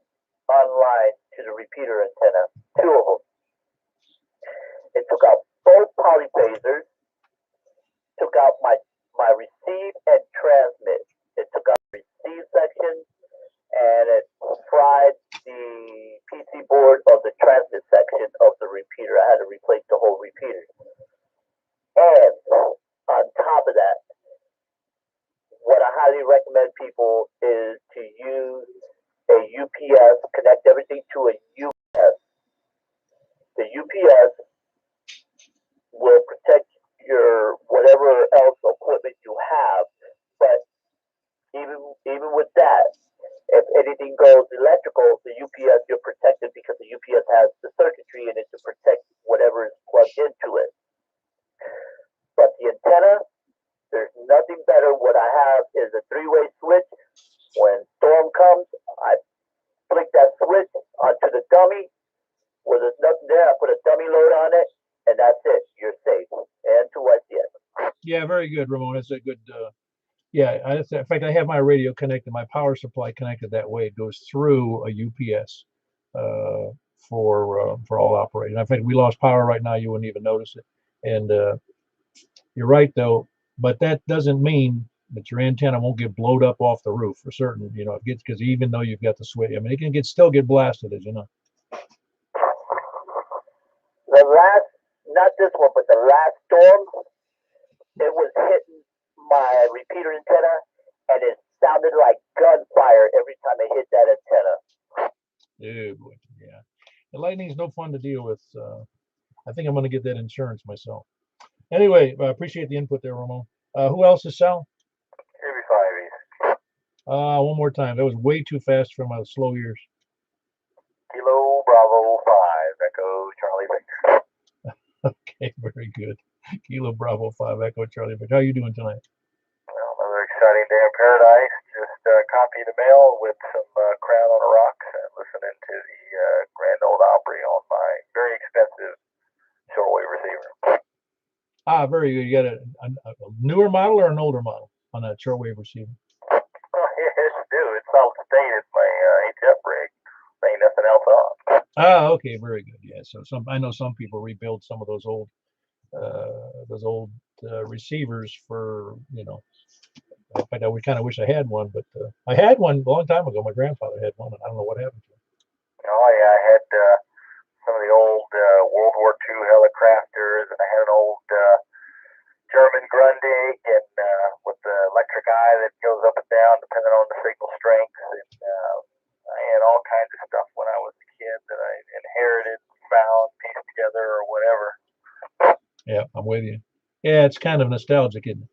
Speaker 2: online to the repeater antenna, two of them. It took out both polyphasers, took out my receive and transmit. It took out the receive section, and it fried the PC board of the transmit section of the repeater. I had to replace the whole repeater. And on top of that, what I highly recommend people is to use a UPS, connect everything to a UPS. The UPS will protect your whatever else equipment you have, but even with that, if anything goes electrical, the UPS, you're protected because the UPS has the circuitry in it to protect whatever is plugged into it. But the antenna, there's nothing better. What I have is a three-way switch. When storm comes, I flick that switch onto the dummy. Where there's nothing there, I put a dummy load on it, and that's it. You're safe. And to what yet?
Speaker 1: Yeah, very good, Ramon. That's a good. Yeah, in fact, I have my radio connected, my power supply connected that way. It goes through a UPS for all operating. In fact, we lost power right now. You wouldn't even notice it. And you're right, though. But that doesn't mean that your antenna won't get blowed up off the roof for certain. It gets, because even though you've got the switch, I mean, it can still get blasted, as you know.
Speaker 2: The last, not this one, but the last storm, it was hitting my repeater antenna, and it sounded like gunfire every time it hit that antenna.
Speaker 1: Dude, yeah. The lightning is no fun to deal with. I think I'm going to get that insurance myself. Anyway, I appreciate the input there, Ramon. Who else is Sal?
Speaker 4: AB5 East.
Speaker 1: One more time. That was way too fast for my slow ears.
Speaker 4: Kilo Bravo 5 Echo Charlie Victor.
Speaker 1: Okay, very good. Kilo Bravo 5 Echo Charlie Victor. How are you doing tonight?
Speaker 4: Well, another exciting day in paradise. Just copied the mail with some Crown on the Rocks and listening to the Grand Old Opry on my very expensive shortwave receiver.
Speaker 1: Very good. You got a newer model or an older model on that shortwave receiver?
Speaker 4: Yes, dude. It's solid state. It's my HF rig. Ain't nothing else on.
Speaker 1: Okay, very good. Yeah. So I know some people rebuild some of those old receivers for, in fact, I kind of wish I had one, but I had one a long time ago. My grandfather had one, and I don't know what happened to it.
Speaker 4: Oh yeah, I had some of the old World War II Helicrafters, and I had an old German Grundig, and with the electric eye that goes up and down depending on the signal strength, and I had all kinds of stuff when I was a kid that I inherited, found, pieced together, or whatever.
Speaker 1: Yeah, I'm with you. Yeah, it's kind of nostalgic, isn't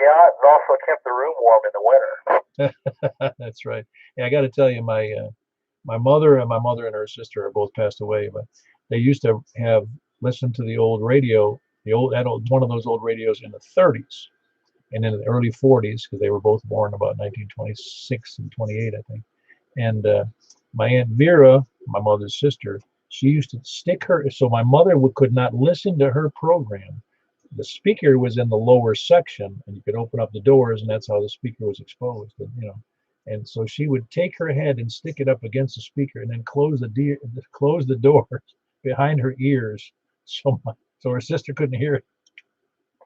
Speaker 2: Yeah, it's also kept the room warm in the winter.
Speaker 1: it? That's right. Yeah, I got to tell you, my mother and her sister are both passed away, but they used to have listened to the old radio, one of those old radios in the 30s and in the early 40s, because they were both born about 1926 and 28, I think. And my Aunt Vera, my mother's sister, she used to stick her, so my mother could not listen to her program. The speaker was in the lower section, and you could open up the doors, and that's how the speaker was exposed. And so she would take her head and stick it up against the speaker, and then close the door behind her ears, so her sister couldn't hear it.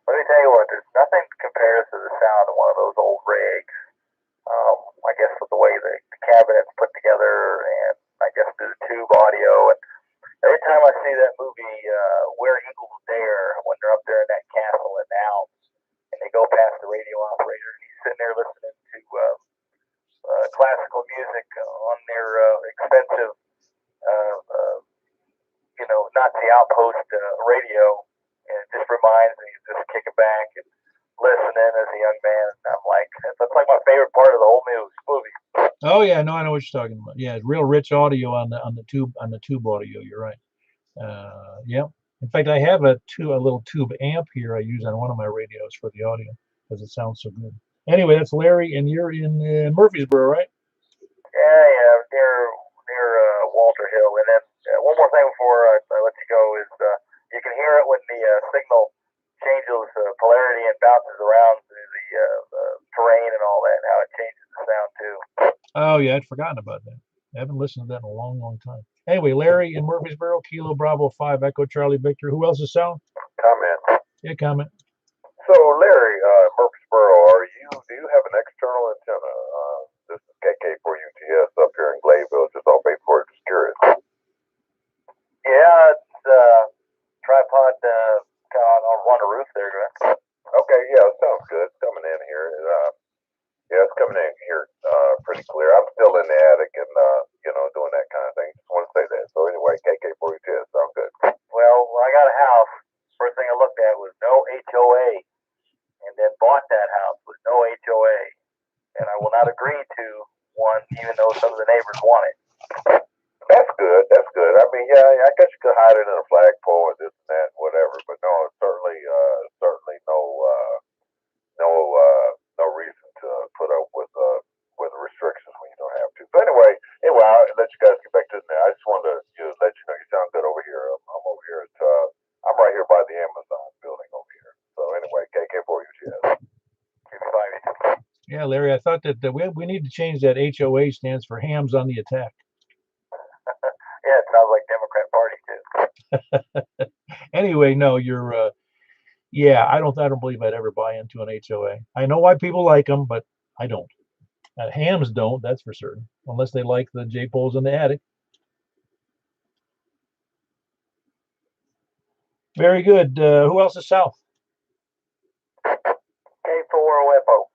Speaker 2: Let me tell you what, there's nothing compares to the sound of one of those old rigs. I guess with the way the cabinet's put together, and I guess through the tube audio. And every time I see that movie, Where Eagles Dare, when they're up there in that castle in Alps, and they go past the radio operator, and he's sitting there listening to classical music on their expensive, Nazi outpost radio, and it just reminds me of just kicking back and listening as a young man. And I'm like, that's like my favorite part of the whole movie.
Speaker 1: Oh yeah, no, I know what you're talking about. Yeah, it's real rich audio on the tube audio. You're right. Yeah. In fact, I have a little tube amp here I use on one of my radios for the audio because it sounds so good. Anyway, that's Larry, and you're in Murfreesboro, right?
Speaker 2: Yeah, near Walter Hill. And then one more thing before I let you go is you can hear it when the signal changes polarity and bounces around through the terrain and all that, and how it changes the sound too.
Speaker 1: Oh yeah, I'd forgotten about that. I haven't listened to that in a long, long time. Anyway, Larry in Murfreesboro, Kilo Bravo 5, Echo Charlie Victor. Who else is sound?
Speaker 4: Comment.
Speaker 1: Yeah, comment.
Speaker 4: So, Larry, Murfreesboro, do you have an external antenna? This is KK4UTS up here in Glayville, just off 84. Just curious.
Speaker 2: Yeah, it's tripod kind of on the roof there, Grant.
Speaker 4: Okay, yeah, sounds good. It's coming in here. Yeah, it's coming in here pretty clear. I'm still in the attic and, doing that kind of thing. Just want to say that. So anyway, KK4UTS, sounds good.
Speaker 2: Well, when I got a house, first thing I looked at was no HOA, and then bought that house with no HOA, and I will not agree to one, even though some of the neighbors want it.
Speaker 4: That's good. That's good. I mean, yeah, I guess you could hide it in a flagpole or this and that, whatever. But no, certainly no reason to put up with restrictions when you don't have to. So anyway, I'll let you guys get back to it now. I just wanted to let you know you sound good over here. I'm over here at I'm right here by the Amazon building over here. So anyway, KK4UTS.
Speaker 1: Yeah, Larry, I thought that we need to change that. HOA stands for Hams on the Attack.
Speaker 2: Yeah, it sounds like Democrat Party too.
Speaker 1: Anyway, no, you're. Yeah, I don't believe I'd ever buy into an HOA. I know why people like them, but I don't. Hams don't, that's for certain, unless they like the J poles in the attic. Very good. Who else is south?
Speaker 2: K4OFO.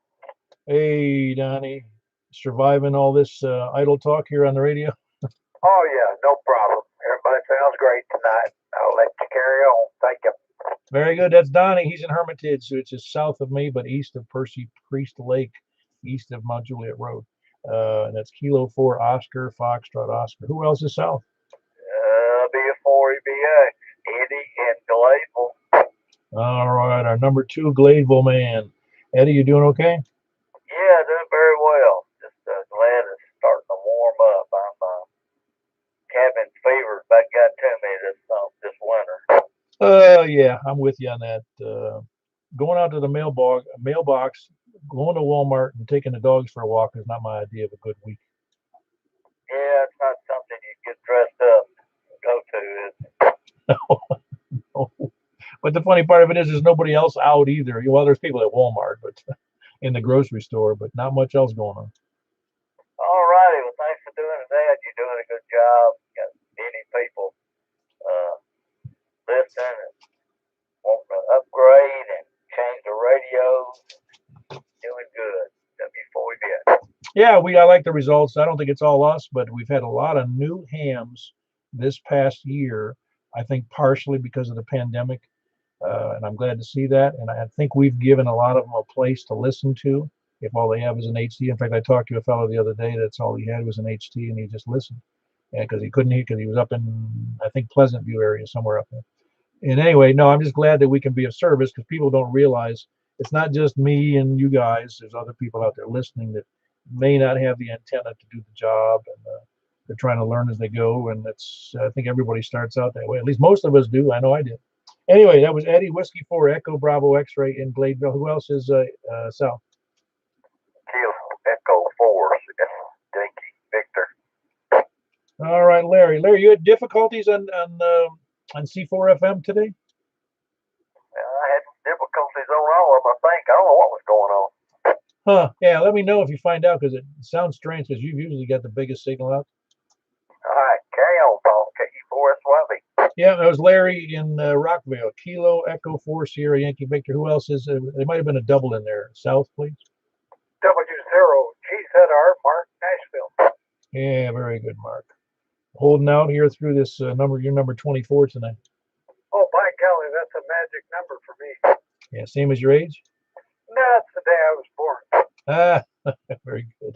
Speaker 1: Hey, Donnie, surviving all this idle talk here on the radio.
Speaker 2: Oh yeah, no problem. Everybody sounds great tonight. I'll let you carry on. Thank you.
Speaker 1: Very good. That's Donnie. He's in Hermitage, which is south of me, but east of Percy Priest Lake, east of Mount Juliet Road. And that's Kilo 4 Oscar, Foxtrot Oscar. Who else is south?
Speaker 2: B4 EBA, Eddie and Gladeville.
Speaker 1: All right, our number 2 Gladeville man. Eddie, you doing okay?
Speaker 2: Yeah, doing very well. Just glad it's starting to warm up. I'm cabin fever about got to me this winter.
Speaker 1: Yeah, I'm with you on that. Going out to the mailbox, going to Walmart and taking the dogs for a walk is not my idea of a good week.
Speaker 2: Yeah, it's not something you get dressed up and go to, is it?
Speaker 1: No. But the funny part of it is there's nobody else out either. Well, there's people at Walmart, but in the grocery store, but not much else going on.
Speaker 2: All righty. Well, thanks for doing that. You're doing a good job. Got many people listening and wanting to upgrade and change the radios. Doing good. W4EBA.
Speaker 1: Yeah, I like the results. I don't think it's all us, but we've had a lot of new hams this past year. I think partially because of the pandemic. and I'm glad to see that. And I think we've given a lot of them a place to listen to. If all they have is an HT. In fact, I talked to a fellow the other day that's all he had was an HT, and he just listened. Yeah, because he couldn't hear, because he was up in, I think, Pleasant View area, somewhere up there. And anyway, no, I'm just glad that we can be of service, because people don't realize it's not just me and you guys. There's other people out there listening that may not have the antenna to do the job, and they're trying to learn as they go. And that's, I think everybody starts out that way. At least most of us do. I know I did. Anyway, that was Eddie, Whiskey 4, Echo, Bravo, X-Ray in Gladeville. Who else is Sal?
Speaker 2: Kilo Echo 4, Yankee Victor.
Speaker 1: All right, Larry. Larry, you had difficulties on C4 FM today?
Speaker 2: I had difficulties on all of them, I think. I don't know what was going on.
Speaker 1: Huh. Yeah, let me know if you find out, because it sounds strange, because you've usually got the biggest signal out.
Speaker 2: All right, carry on, Paul. KE4SYV.
Speaker 1: Yeah, that was Larry in Rockville. Kilo Echo 4 Sierra Yankee Victor. Who else is there? There might have been a double in there. South, please.
Speaker 2: W0GZR, Mark, Nashville.
Speaker 1: Yeah, very good, Mark. Holding out here through this number. You're number 24 tonight.
Speaker 2: Oh, by golly, that's a magic number for me.
Speaker 1: Yeah, same as your age?
Speaker 2: That's the day I was born.
Speaker 1: Ah, very good.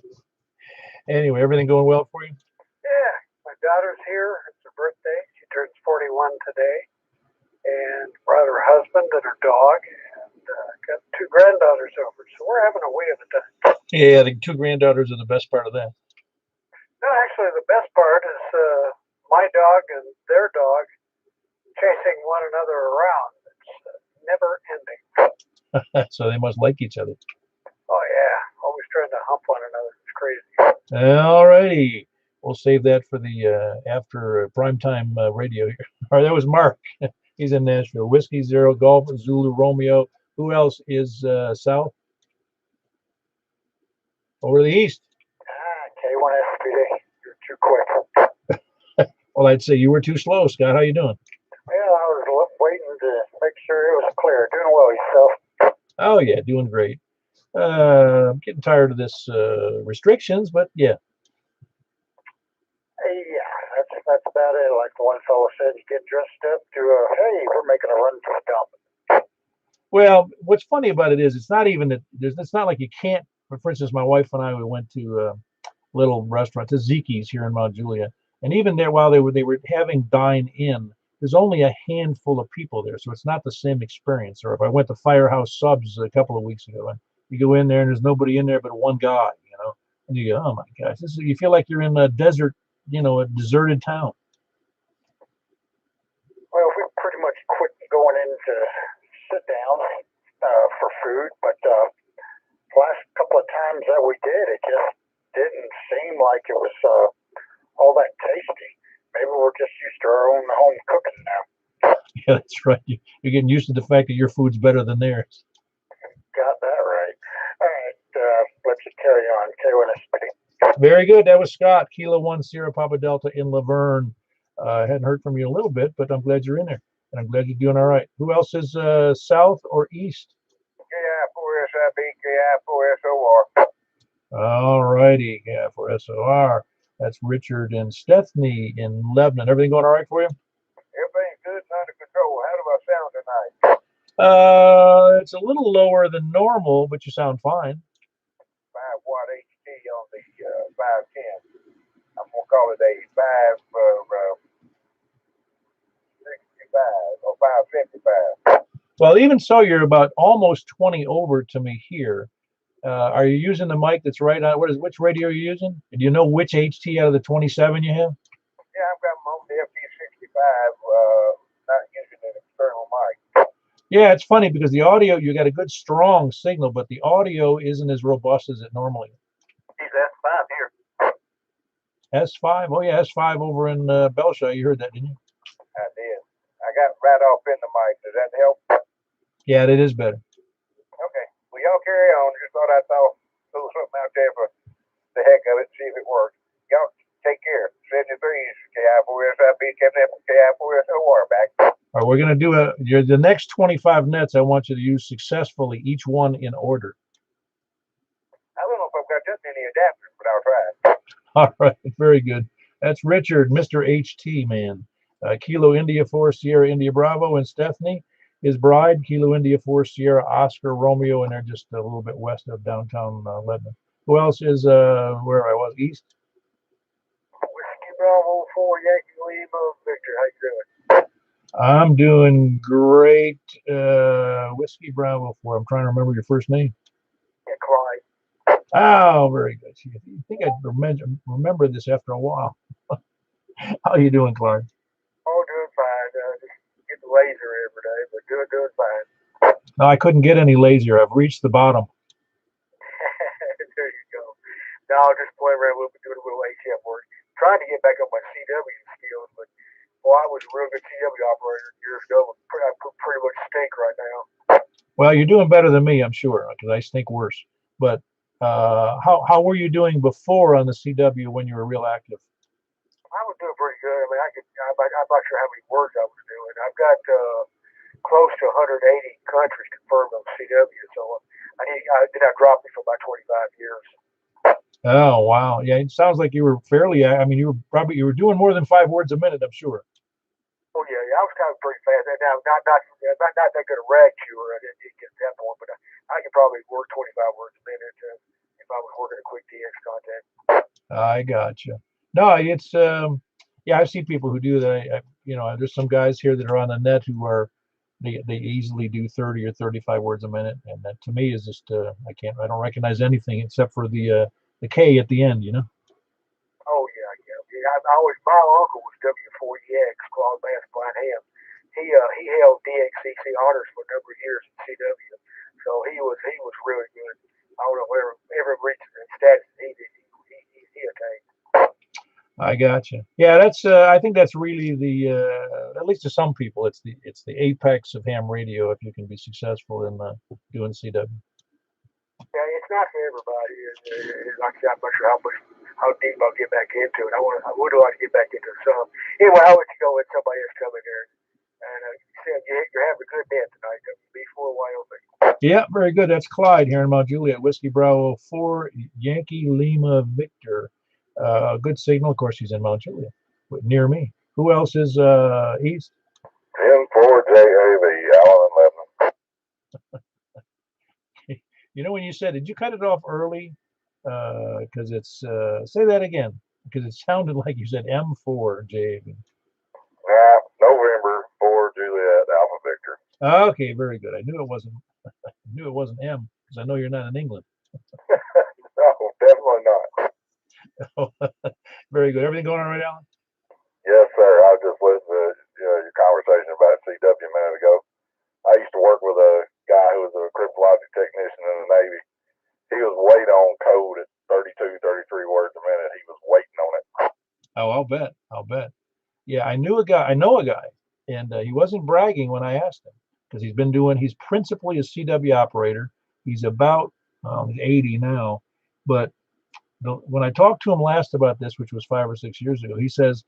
Speaker 1: Anyway, everything going well for you?
Speaker 2: Yeah, my daughter's here. It's her birthday. She turns 41 today. And brought her husband and her dog. And got 2 granddaughters over. So we're having a way of a time.
Speaker 1: Yeah, the 2 granddaughters are the best part of that.
Speaker 2: No, actually, the best part is my dog and their dog chasing one another around. It's never ending.
Speaker 1: So they must like each other.
Speaker 2: Oh, yeah. Always trying to hump one another. It's crazy.
Speaker 1: All righty. We'll save that for the after primetime radio here. All right, that was Mark. He's in Nashville. Whiskey 0, Golf, Zulu, Romeo. Who else is south? Over to the east.
Speaker 2: K1SPD. You're too quick.
Speaker 1: Well, I'd say you were too slow, Scott. How you doing?
Speaker 2: Yeah, I was waiting to make sure it was clear. Doing well yourself.
Speaker 1: Oh, yeah, doing great. I'm getting tired of this restrictions, but yeah.
Speaker 2: Yeah, that's about it. Like the one fellow said, you get dressed up to hey, we're making a run for the dump.
Speaker 1: Well, what's funny about it is it's not even that it's not like you can't. For instance, my wife and I, we went to a little restaurant, to Zeke's here in Mount Juliet, and even there, while they were having dine in, there's only a handful of people there, so it's not the same experience. Or if I went to Firehouse Subs a couple of weeks ago, and you go in there and there's nobody in there but one guy, and you go, oh my gosh, you feel like you're in a desert, a deserted town.
Speaker 2: Well, we pretty much quit going in to sit down for food, but last couple of times that we did, it just didn't seem like it was all that tasty. Maybe we're just used to our own home cooking now.
Speaker 1: Yeah, that's right. You're getting used to the fact that your food's better than theirs.
Speaker 2: Got that right. All right, let's just carry on. K1SPD.
Speaker 1: Very good. That was Scott, Kilo 1 Sierra Papa Delta in Laverne. I hadn't heard from you a little bit, but I'm glad you're in there, and I'm glad you're doing all right. Who else is south or east?
Speaker 2: KI4SIB, KI4SOR.
Speaker 1: All righty, KI4SOR. That's Richard and Stephanie in Lebanon. Everything going all right for you?
Speaker 2: Everything's good and under control. How do I sound tonight?
Speaker 1: It's a little lower than normal, but you sound fine.
Speaker 2: 5-watt HT on the 510. I'm going to call it a 565 or 555.
Speaker 1: Well, even so, you're about almost 20 over to me here. Are you using the mic that's right on? Which radio are you using? Do you know which HT out of the 27 you have?
Speaker 2: Yeah, I've got my own FD65, not using an external mic.
Speaker 1: Yeah, it's funny because the audio, you got a good strong signal, but the audio isn't as robust as it normally is.
Speaker 2: He's S5 here.
Speaker 1: S5? Oh, yeah, S5 over in Belshire. You heard that, didn't you?
Speaker 2: I did. I got right off in the mic. Does that help?
Speaker 1: Yeah, it is better.
Speaker 2: Okay. Well, y'all carry on. Just thought I'd throw something out there for the heck of it, see if it works. Y'all take care. 73's KI4SIB, KI4SOR back.
Speaker 1: All right, we're going to do the next 25 nets I want you to use successfully, each one in order.
Speaker 2: I don't know if I've got that many adapters, but I'll try.
Speaker 1: All right, very good. That's Richard, Mr. HT, man. Kilo India 4 Sierra India Bravo, and Stephanie his bride, Kilo India 4 Sierra Oscar Romeo, and they're just a little bit west of downtown Lebanon. Who else is where I was? East?
Speaker 2: Whiskey Bravo 4 Yankee Lima Victor. How you doing?
Speaker 1: I'm doing great. Whiskey Bravo 4. I'm trying to remember your first name.
Speaker 2: Yeah, Clyde.
Speaker 1: Oh, very good. You think I'd remember this after a while. How you doing, Clark?
Speaker 2: Oh, doing fine. Just getting laser every day, but doing fine.
Speaker 1: No, I couldn't get any lazier. I've reached the bottom.
Speaker 2: There you go. No, just playing around with doing a little ATM work. Trying to get back on my CW skills, but well, I was a real good CW operator years ago. I pretty much stink right now.
Speaker 1: Well, you're doing better than me, I'm sure, because I stink worse. But how were you doing before on the CW when you were real active?
Speaker 2: I was doing pretty good. I mean, I'm not sure how many words I was doing. I've got close to 180 countries confirmed on CW, so I dropped it for about 25 years.
Speaker 1: Oh, wow. Yeah, it sounds like you were fairly, I mean, you were doing more than 5 words a minute, I'm sure.
Speaker 2: Oh yeah, I was kind of pretty fast. And now, not that good a rag chewer. I didn't get to that point, but I could probably work 25 words a minute if I was working a quick DX contact.
Speaker 1: I got you. No, it's yeah, I've seen people who do that. There's some guys here that are on the net who are they easily do 30 or 35 words a minute, and that to me is just I don't recognize anything except for the K at the end,
Speaker 2: Oh yeah. My uncle was W4EX, Claude Bass Blind Ham. He held DXCC honors for a number of years at CW, so he was really good. I don't know where ever reached the status he attained.
Speaker 1: I got you. Yeah, that's I think that's really the at least to some people it's the apex of ham radio if you can be successful in doing CW.
Speaker 2: Yeah, it's not for everybody. Like I said, I'm not sure how deep I'll get back into it. I would like to get back into some. Anyway, I'll let you go and somebody else come in here. And you said you're having a good day tonight, WB4 Wyoming.
Speaker 1: Yeah, very good. That's Clyde here in Mount Juliet, Whiskey Bravo 4 Yankee Lima Victor. Good signal. Of course, he's in Mount Juliet, near me. Who else is east?
Speaker 4: M4JAV, Allen and Lebanon.
Speaker 1: When you said, did you cut it off early? Because it's say that again, because it sounded like you said M4JAV.
Speaker 4: November 4 Juliet Alpha Victor.
Speaker 1: Okay, very good. I knew it wasn't M because I know you're not in England.
Speaker 4: No, definitely not.
Speaker 1: Very good. Everything going on right, Alan?
Speaker 4: Yes, sir. I was just listening to your conversation about CW a minute ago. I used to work with a guy who was a cryptologic technician in the Navy. He was waiting on code at 32, 33 words a minute. He was waiting on it.
Speaker 1: Oh, I'll bet. Yeah, I know a guy, and he wasn't bragging when I asked him because he's principally a CW operator. He's about 80 now, but when I talked to him last about this, which was 5 or 6 years ago, he says,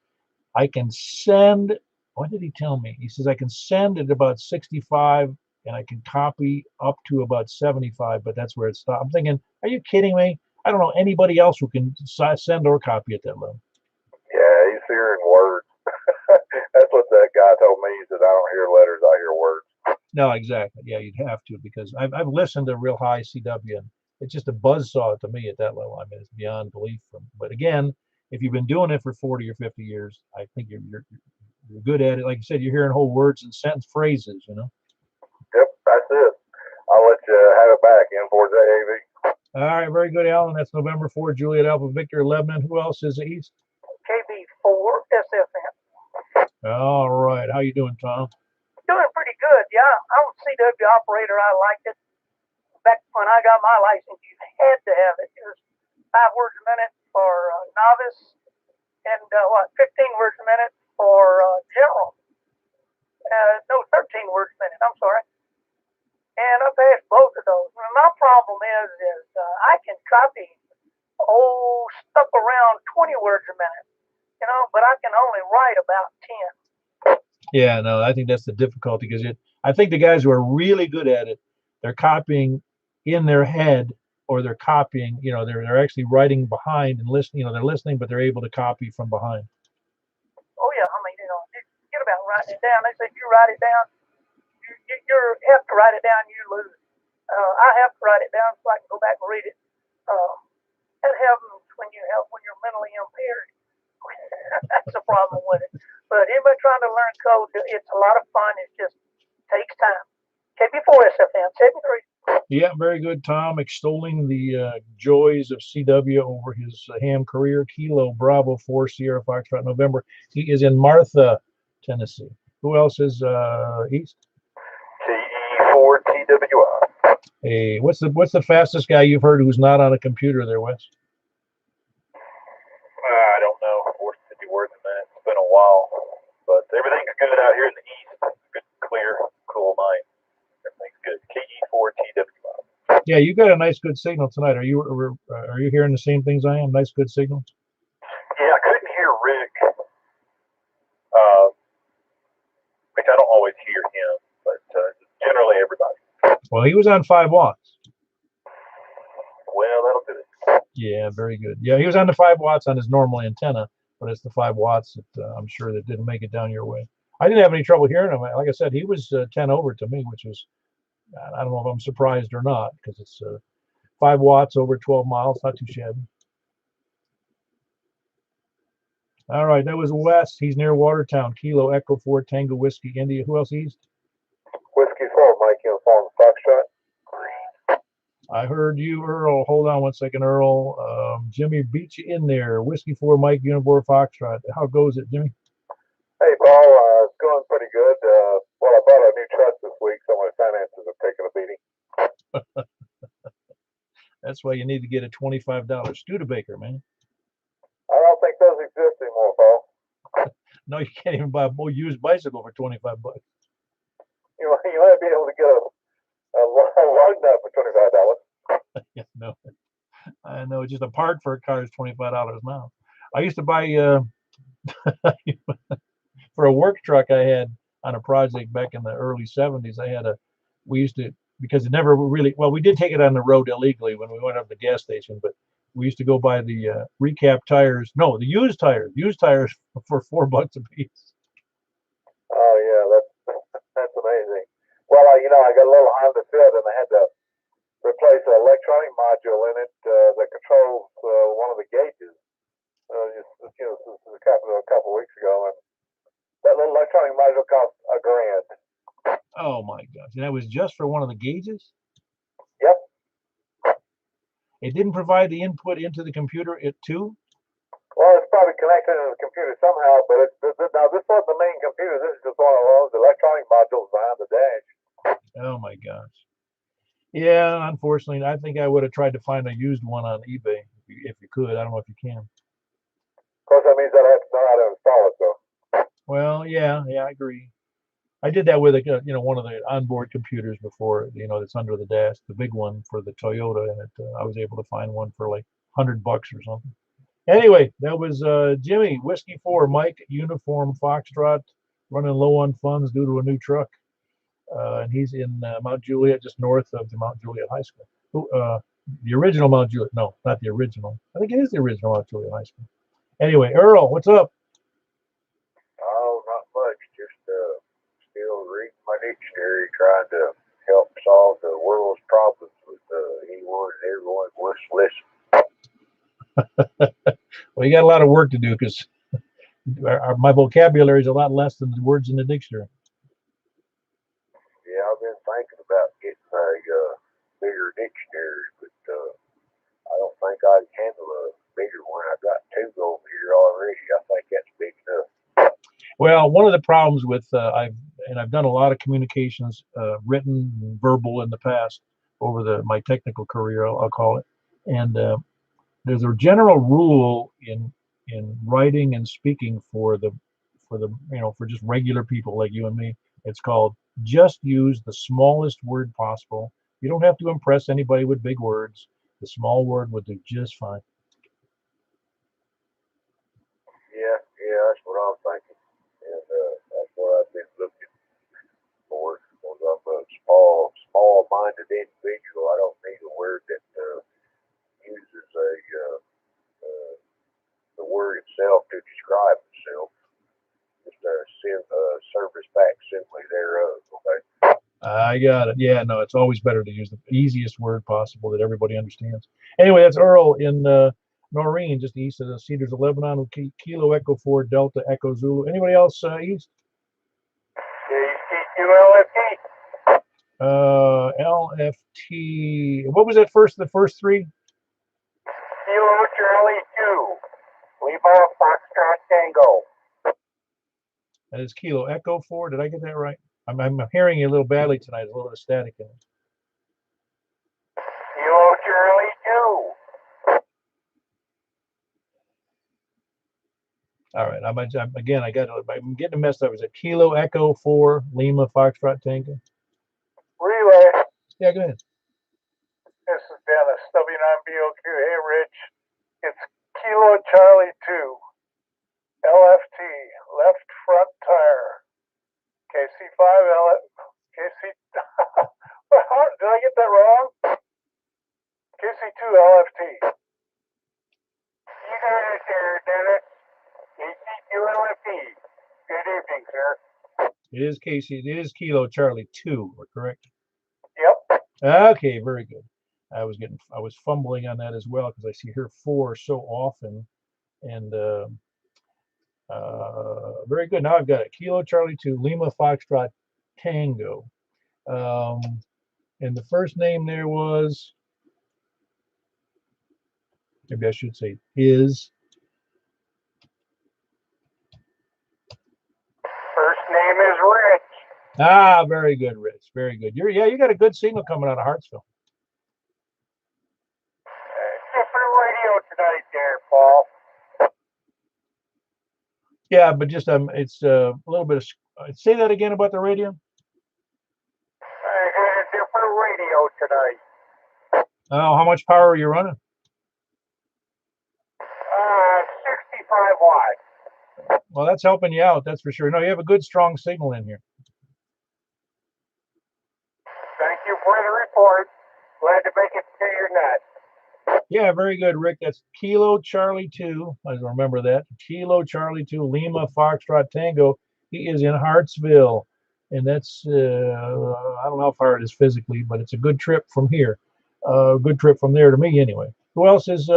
Speaker 1: I can send, what did he tell me? He says, I can send at about 65 and I can copy up to about 75, but that's where it stopped. I'm thinking, are you kidding me? I don't know anybody else who can send or copy at that level.
Speaker 4: Yeah, he's hearing words. That's what that guy told me. He said, I don't hear letters, I hear words.
Speaker 1: No, exactly. Yeah, you'd have to because I've listened to real high CW and it's just a buzzsaw to me at that level. I mean, it's beyond belief. But again, if you've been doing it for 40 or 50 years, I think you're good at it. Like you said, you're hearing whole words and sentence phrases,
Speaker 4: Yep, that's it. I'll let you have it back, M4JAV.
Speaker 1: All right, very good, Alan. That's November 4, Juliet Alpha Victor, Lebanon. Who else is east?
Speaker 2: KB4 SFM.
Speaker 1: All right. How you doing, Tom?
Speaker 2: Doing pretty good, yeah. I was a CW operator. I liked it. Back when I got my license, you had to have it. It was 5 words a minute for novice and 15 words a minute for general. No, 13 words a minute. I'm sorry. And I passed both of those. And my problem is I can copy stuff around 20 words a minute, but I can only write about 10.
Speaker 1: Yeah, no, I think that's the difficulty because I think the guys who are really good at it, they're copying in their head or they're copying, they're actually writing behind and listening, they're listening, but they're able to copy from behind.
Speaker 2: Oh, yeah. I mean, forget about writing it down. They say if you write it down,
Speaker 5: you have to write it down. You lose it. I have to write it down so I can go back and read it. That happens when you're mentally impaired. That's the problem with it. But anybody trying to learn code, it's a lot of fun. It just takes time. KB4SFM 73.
Speaker 1: Yeah, very good, Tom. Extolling the joys of CW over his ham career. Kilo Bravo 4 Sierra Foxtrot November. He is in Martha, Tennessee. Who else is east?
Speaker 4: TE4TWI.
Speaker 1: Hey, what's the fastest guy you've heard who's not on a computer there, Wes?
Speaker 4: I don't know. 450 words a minute. It's been a while, but everything's good out here in the east. Good, clear, cool night. Everything's good. KE4TWI.
Speaker 1: Yeah, you got a nice, good signal tonight. Are you hearing the same things I am? Nice, good signal.
Speaker 4: Yeah, I couldn't hear Rick, which I don't always hear him, but generally everybody.
Speaker 1: Well, he was on 5 watts.
Speaker 4: Well, that'll do it.
Speaker 1: Yeah, very good. Yeah, he was on the 5 watts on his normal antenna, but it's the 5 watts that I'm sure that didn't make it down your way. I didn't have any trouble hearing him. Like I said, he was 10 over to me, which was, I don't know if I'm surprised or not, because it's 5 watts over 12 miles, not too shabby. All right, that was Wes. He's near Watertown. Kilo Echo 4 Tango Whiskey India. Who else east?
Speaker 4: Whiskey 4, Mike Uniform Foxtrot.
Speaker 1: I heard you, Earl. Hold on one second, Earl. Jimmy beat you in there. Whiskey 4 Mike Uniform Foxtrot. How goes it, Jimmy?
Speaker 4: Hey, Paul. It's going pretty good. Well, I bought a new truck this week, so my finances have taken a beating.
Speaker 1: That's why you need to get a $25 Studebaker, man.
Speaker 4: I don't think those exist anymore, Paul.
Speaker 1: No, you can't even buy a used bicycle for 25 bucks.
Speaker 4: You might be able to get a lug nut for $25.
Speaker 1: Yeah, no, I know. Just a part for a car is $25 now. I used to buy for a work truck I had on a project back in the early 70s. We used to, because it never really, well, we did take it on the road illegally when we went up to the gas station, but we used to go buy the recap tires. No, the used tires for $4 a piece.
Speaker 4: Oh yeah, that's amazing. Well, I got a little Honda Fit, and I had to replace an electronic module in it that controls one of the gauges. This is a couple weeks ago, and that little electronic module cost $1,000.
Speaker 1: Oh my gosh! And that was just for one of the gauges?
Speaker 4: Yep.
Speaker 1: It didn't provide the input into the computer, too?
Speaker 4: Well, it's probably connected to the computer somehow, but now this wasn't the main computer. This is just one of those electronic modules behind the dash.
Speaker 1: Oh my gosh. Yeah, unfortunately, I think I would have tried to find a used one on eBay if you could. I don't know if you can.
Speaker 4: Of course, that means I'd have to know how to install it, though.
Speaker 1: Well, yeah, I agree. I did that with one of the onboard computers before, that's under the dash, the big one for the Toyota, and I was able to find one for like $100 or something. Anyway, that was Jimmy, Whiskey 4, Mike, Uniform Foxtrot, running low on funds due to a new truck. And he's in Mount Juliet, just north of the Mount Juliet High School. The original Mount Juliet. No, not the original. I think it is the original Mount Juliet High School. Anyway, Earl, what's up?
Speaker 4: Oh, not much. Just still reading my dictionary, trying to help solve the world's problems with anyone and everyone wants to listen.
Speaker 1: Well, you got a lot of work to do because my vocabulary is a lot less than the words in the dictionary.
Speaker 4: Yeah, I've been thinking about getting a bigger dictionary, but I don't think I can handle a bigger one. I've got 2 over here already. I think that's big enough.
Speaker 1: Well, one of the problems with I've done a lot of communications, written and verbal in the past over my technical career, I'll call it, and there's a general rule in writing and speaking for just regular people like you and me. It's called just use the smallest word possible. You don't have to impress anybody with big words. The small word would do just fine.
Speaker 4: Yeah, that's what I'm thinking, and that's what I've been looking for. Because I'm a small-minded individual. I don't need a word that uses the word itself to describe itself. Just a service facsimile thereof. Okay.
Speaker 1: I got it. Yeah, no, it's always better to use the easiest word possible that everybody understands. Anyway, that's Earl in Noreen, just east of the Cedars of Lebanon, with Kilo Echo 4 Delta Echo Zulu. Anybody else east? LFT. What was that first? The first three?
Speaker 2: Kilo Charlie 2. Lima Foxtrot Tango.
Speaker 1: That is Kilo Echo 4. Did I get that right? I'm hearing you a little badly tonight. There's a little bit of static in it.
Speaker 2: Kilo Charlie 2.
Speaker 1: All right. I'm getting messed up. Is it Kilo Echo 4 Lima Foxtrot Tango?
Speaker 2: Relay.
Speaker 1: Yeah, go ahead.
Speaker 2: This is Dennis, W9BOQ. Hey, Rich. It's Kilo Charlie 2. LFT, left front tire. KC5 KC. Did I get that wrong? KC2 LFT. You got it there, Dennis. KC2 LFT. Good evening, sir.
Speaker 1: It is Kilo Charlie 2, correct?
Speaker 2: Yep.
Speaker 1: Okay, very good. I was fumbling on that as well because I see her 4 so often, and very good. Now I've got it. Kilo Charlie 2 Lima Foxtrot Tango, and the first name there was, maybe I should say is.
Speaker 2: First name is Rich.
Speaker 1: Ah, very good, Rich. Very good. You got a good signal coming out of Hartsville.
Speaker 2: Different radio tonight there, Paul.
Speaker 1: Yeah, but just it's a little bit of. Say that again about the radio.
Speaker 2: I got a different radio tonight.
Speaker 1: Oh, how much power are you running?
Speaker 2: 65 watts.
Speaker 1: Well, that's helping you out, that's for sure. No, you have a good, strong signal in here.
Speaker 2: Thank you for the report. Glad to make it to your net.
Speaker 1: Yeah, very good, Rick. That's Kilo Charlie 2. I remember that. Kilo Charlie 2 Lima Foxtrot Tango. He is in Hartsville, and that's I don't know how far it is physically, but it's a good trip from here. Good trip from there to me, anyway. Who else is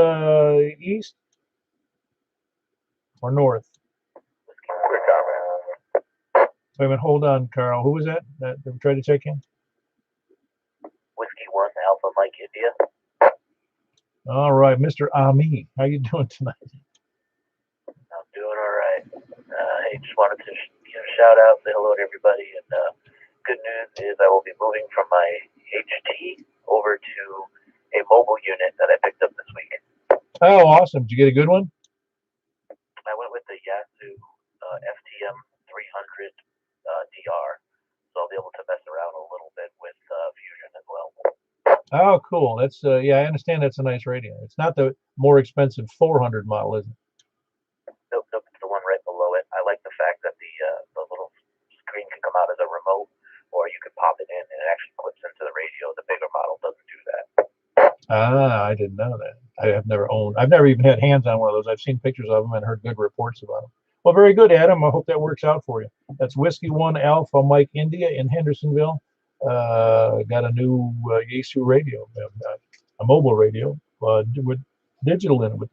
Speaker 1: east or north?
Speaker 2: Quick comment.
Speaker 1: Wait a minute, hold on, Carl. Who was that? That tried to check in?
Speaker 6: Whiskey 1 Alpha Mike India.
Speaker 1: All right, Mr. Ami, how you doing tonight?
Speaker 6: I'm doing all right. Hey, just wanted to shout out, say hello to everybody, and good news is I will be moving from my HT over to a mobile unit that I picked up this week.
Speaker 1: Oh, awesome. Did you get a good one?
Speaker 6: I went with the Yasu FTM 300 DR, so I'll be able to mess around a little bit with Fusion as well.
Speaker 1: Oh, cool. That's yeah, I understand that's a nice radio. It's not the more expensive 400 model, is it?
Speaker 6: Nope, it's the one right below it. I like the fact that the little screen can come out as a remote, or you can pop it in and it actually clips into the radio. The bigger model doesn't do that.
Speaker 1: Ah, I didn't know that. I've never even had hands on one of those. I've seen pictures of them and heard good reports about them. Well, very good, Adam. I hope that works out for you. That's Whiskey 1 Alpha Mike India in Hendersonville. Got a new Yaesu radio, a mobile radio with digital in it with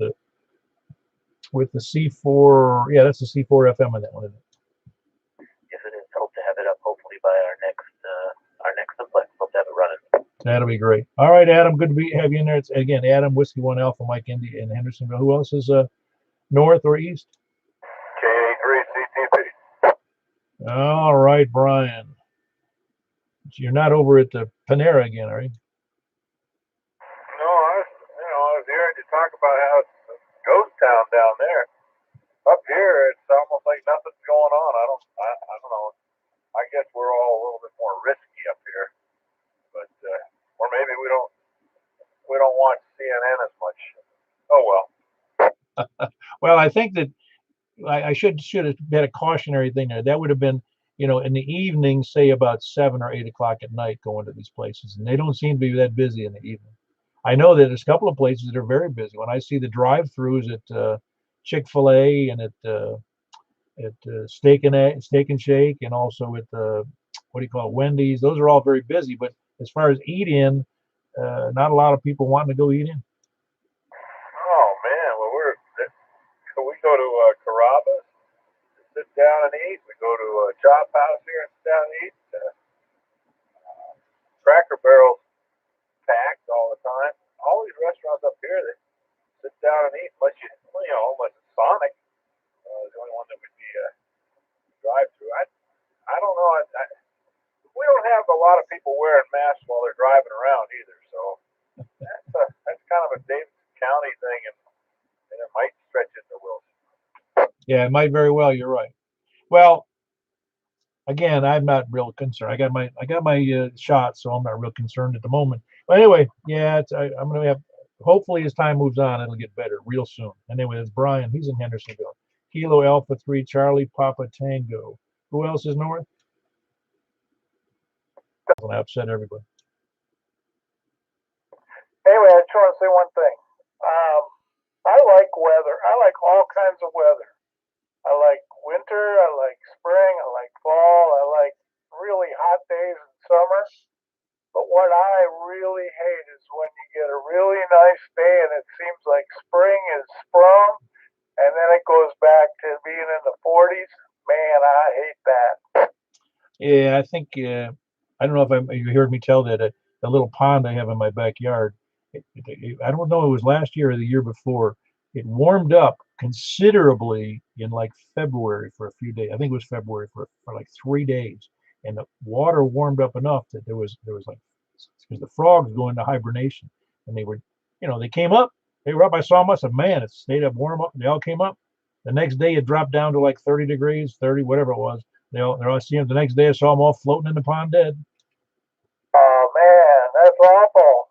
Speaker 1: the C4. Yeah, that's the C4 FM in that one, isn't it?
Speaker 6: Yes, it is. Hope to have it up hopefully by our next Simplex. Hope to have it running.
Speaker 1: That'll be great. All right, Adam. Good to have you in there. It's again Adam Whiskey 1 Alpha Mike India in Hendersonville. Who else is north or east?
Speaker 4: KA3CTP.
Speaker 1: All right, Brian. You're not over at the Panera again, are you?
Speaker 4: No, I was hearing you talk about how it's a ghost town down there. Up here, it's almost like nothing's going on. I don't know. I guess we're all a little bit more risky up here, but or maybe we don't watch CNN as much. Oh well.
Speaker 1: Well, I think that I should have had a cautionary thing there. That would have been, in the evening, say about 7 or 8 o'clock at night, going to these places, and they don't seem to be that busy in the evening. I know that there's a couple of places that are very busy. When I see the drive-throughs at Chick-fil-A and at Steak and Shake, and also at what do you call it, Wendy's. Those are all very busy. But as far as eat in, not a lot of people wanting to go eat in.
Speaker 4: Oh man, well we go to Carrabba's, sit down and eat. We go to Chop House here and sit down and eat. Cracker Barrel's packed all the time. All these restaurants up here, they sit down and eat. Unless it's Sonic, the only one that would be a drive-through. I don't know. We don't have a lot of people wearing masks while they're driving around either. So that's kind of a Davidson County thing, and it might stretch into Wilson.
Speaker 1: Yeah, it might very well. You're right. Well, again, I'm not real concerned. I got my shot, so I'm not real concerned at the moment. But anyway, yeah, I'm gonna have. Hopefully, as time moves on, it'll get better real soon. Anyway, it's Brian. He's in Hendersonville. Kilo Alpha 3 Charlie Papa Tango. Who else is north? I'll upset everybody.
Speaker 2: Anyway, I just want to say one thing. I like weather. I like all kinds of weather. I like winter. I like spring. I like fall. I like really hot days in summer. But what I really hate is when you get a really nice day and it seems like spring is sprung, and then it goes back to being in the 40s. Man, I hate that.
Speaker 1: Yeah, I think I don't know if you heard me tell that the little pond I have in my backyard. I don't know, it was last year or the year before. It warmed up considerably in like February for a few days. I think it was February for like 3 days, and the water warmed up enough that there was like, because the frogs go into hibernation, and they came up. They were up. I saw them. I said, man, it stayed up warm up. They all came up. The next day it dropped down to like 30 degrees, 30, whatever it was. They're all seeing. The next day I saw them all floating in the pond dead.
Speaker 2: Oh man, that's awful.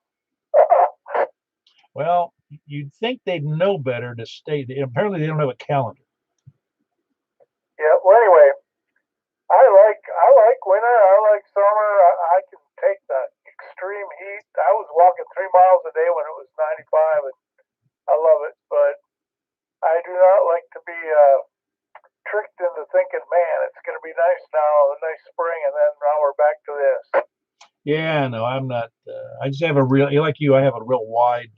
Speaker 1: Well, you'd think they'd know better to stay. Apparently, they don't have a calendar.
Speaker 2: Yeah. Well, anyway, I like winter. I like summer. I can take the extreme heat. I was walking 3 miles a day when it was 95, and I love it. But I do not like to be tricked into thinking, man, it's going to be nice now, a nice spring, and then now we're back to this.
Speaker 1: Yeah, no, I'm not. I just have like you. I have a real wide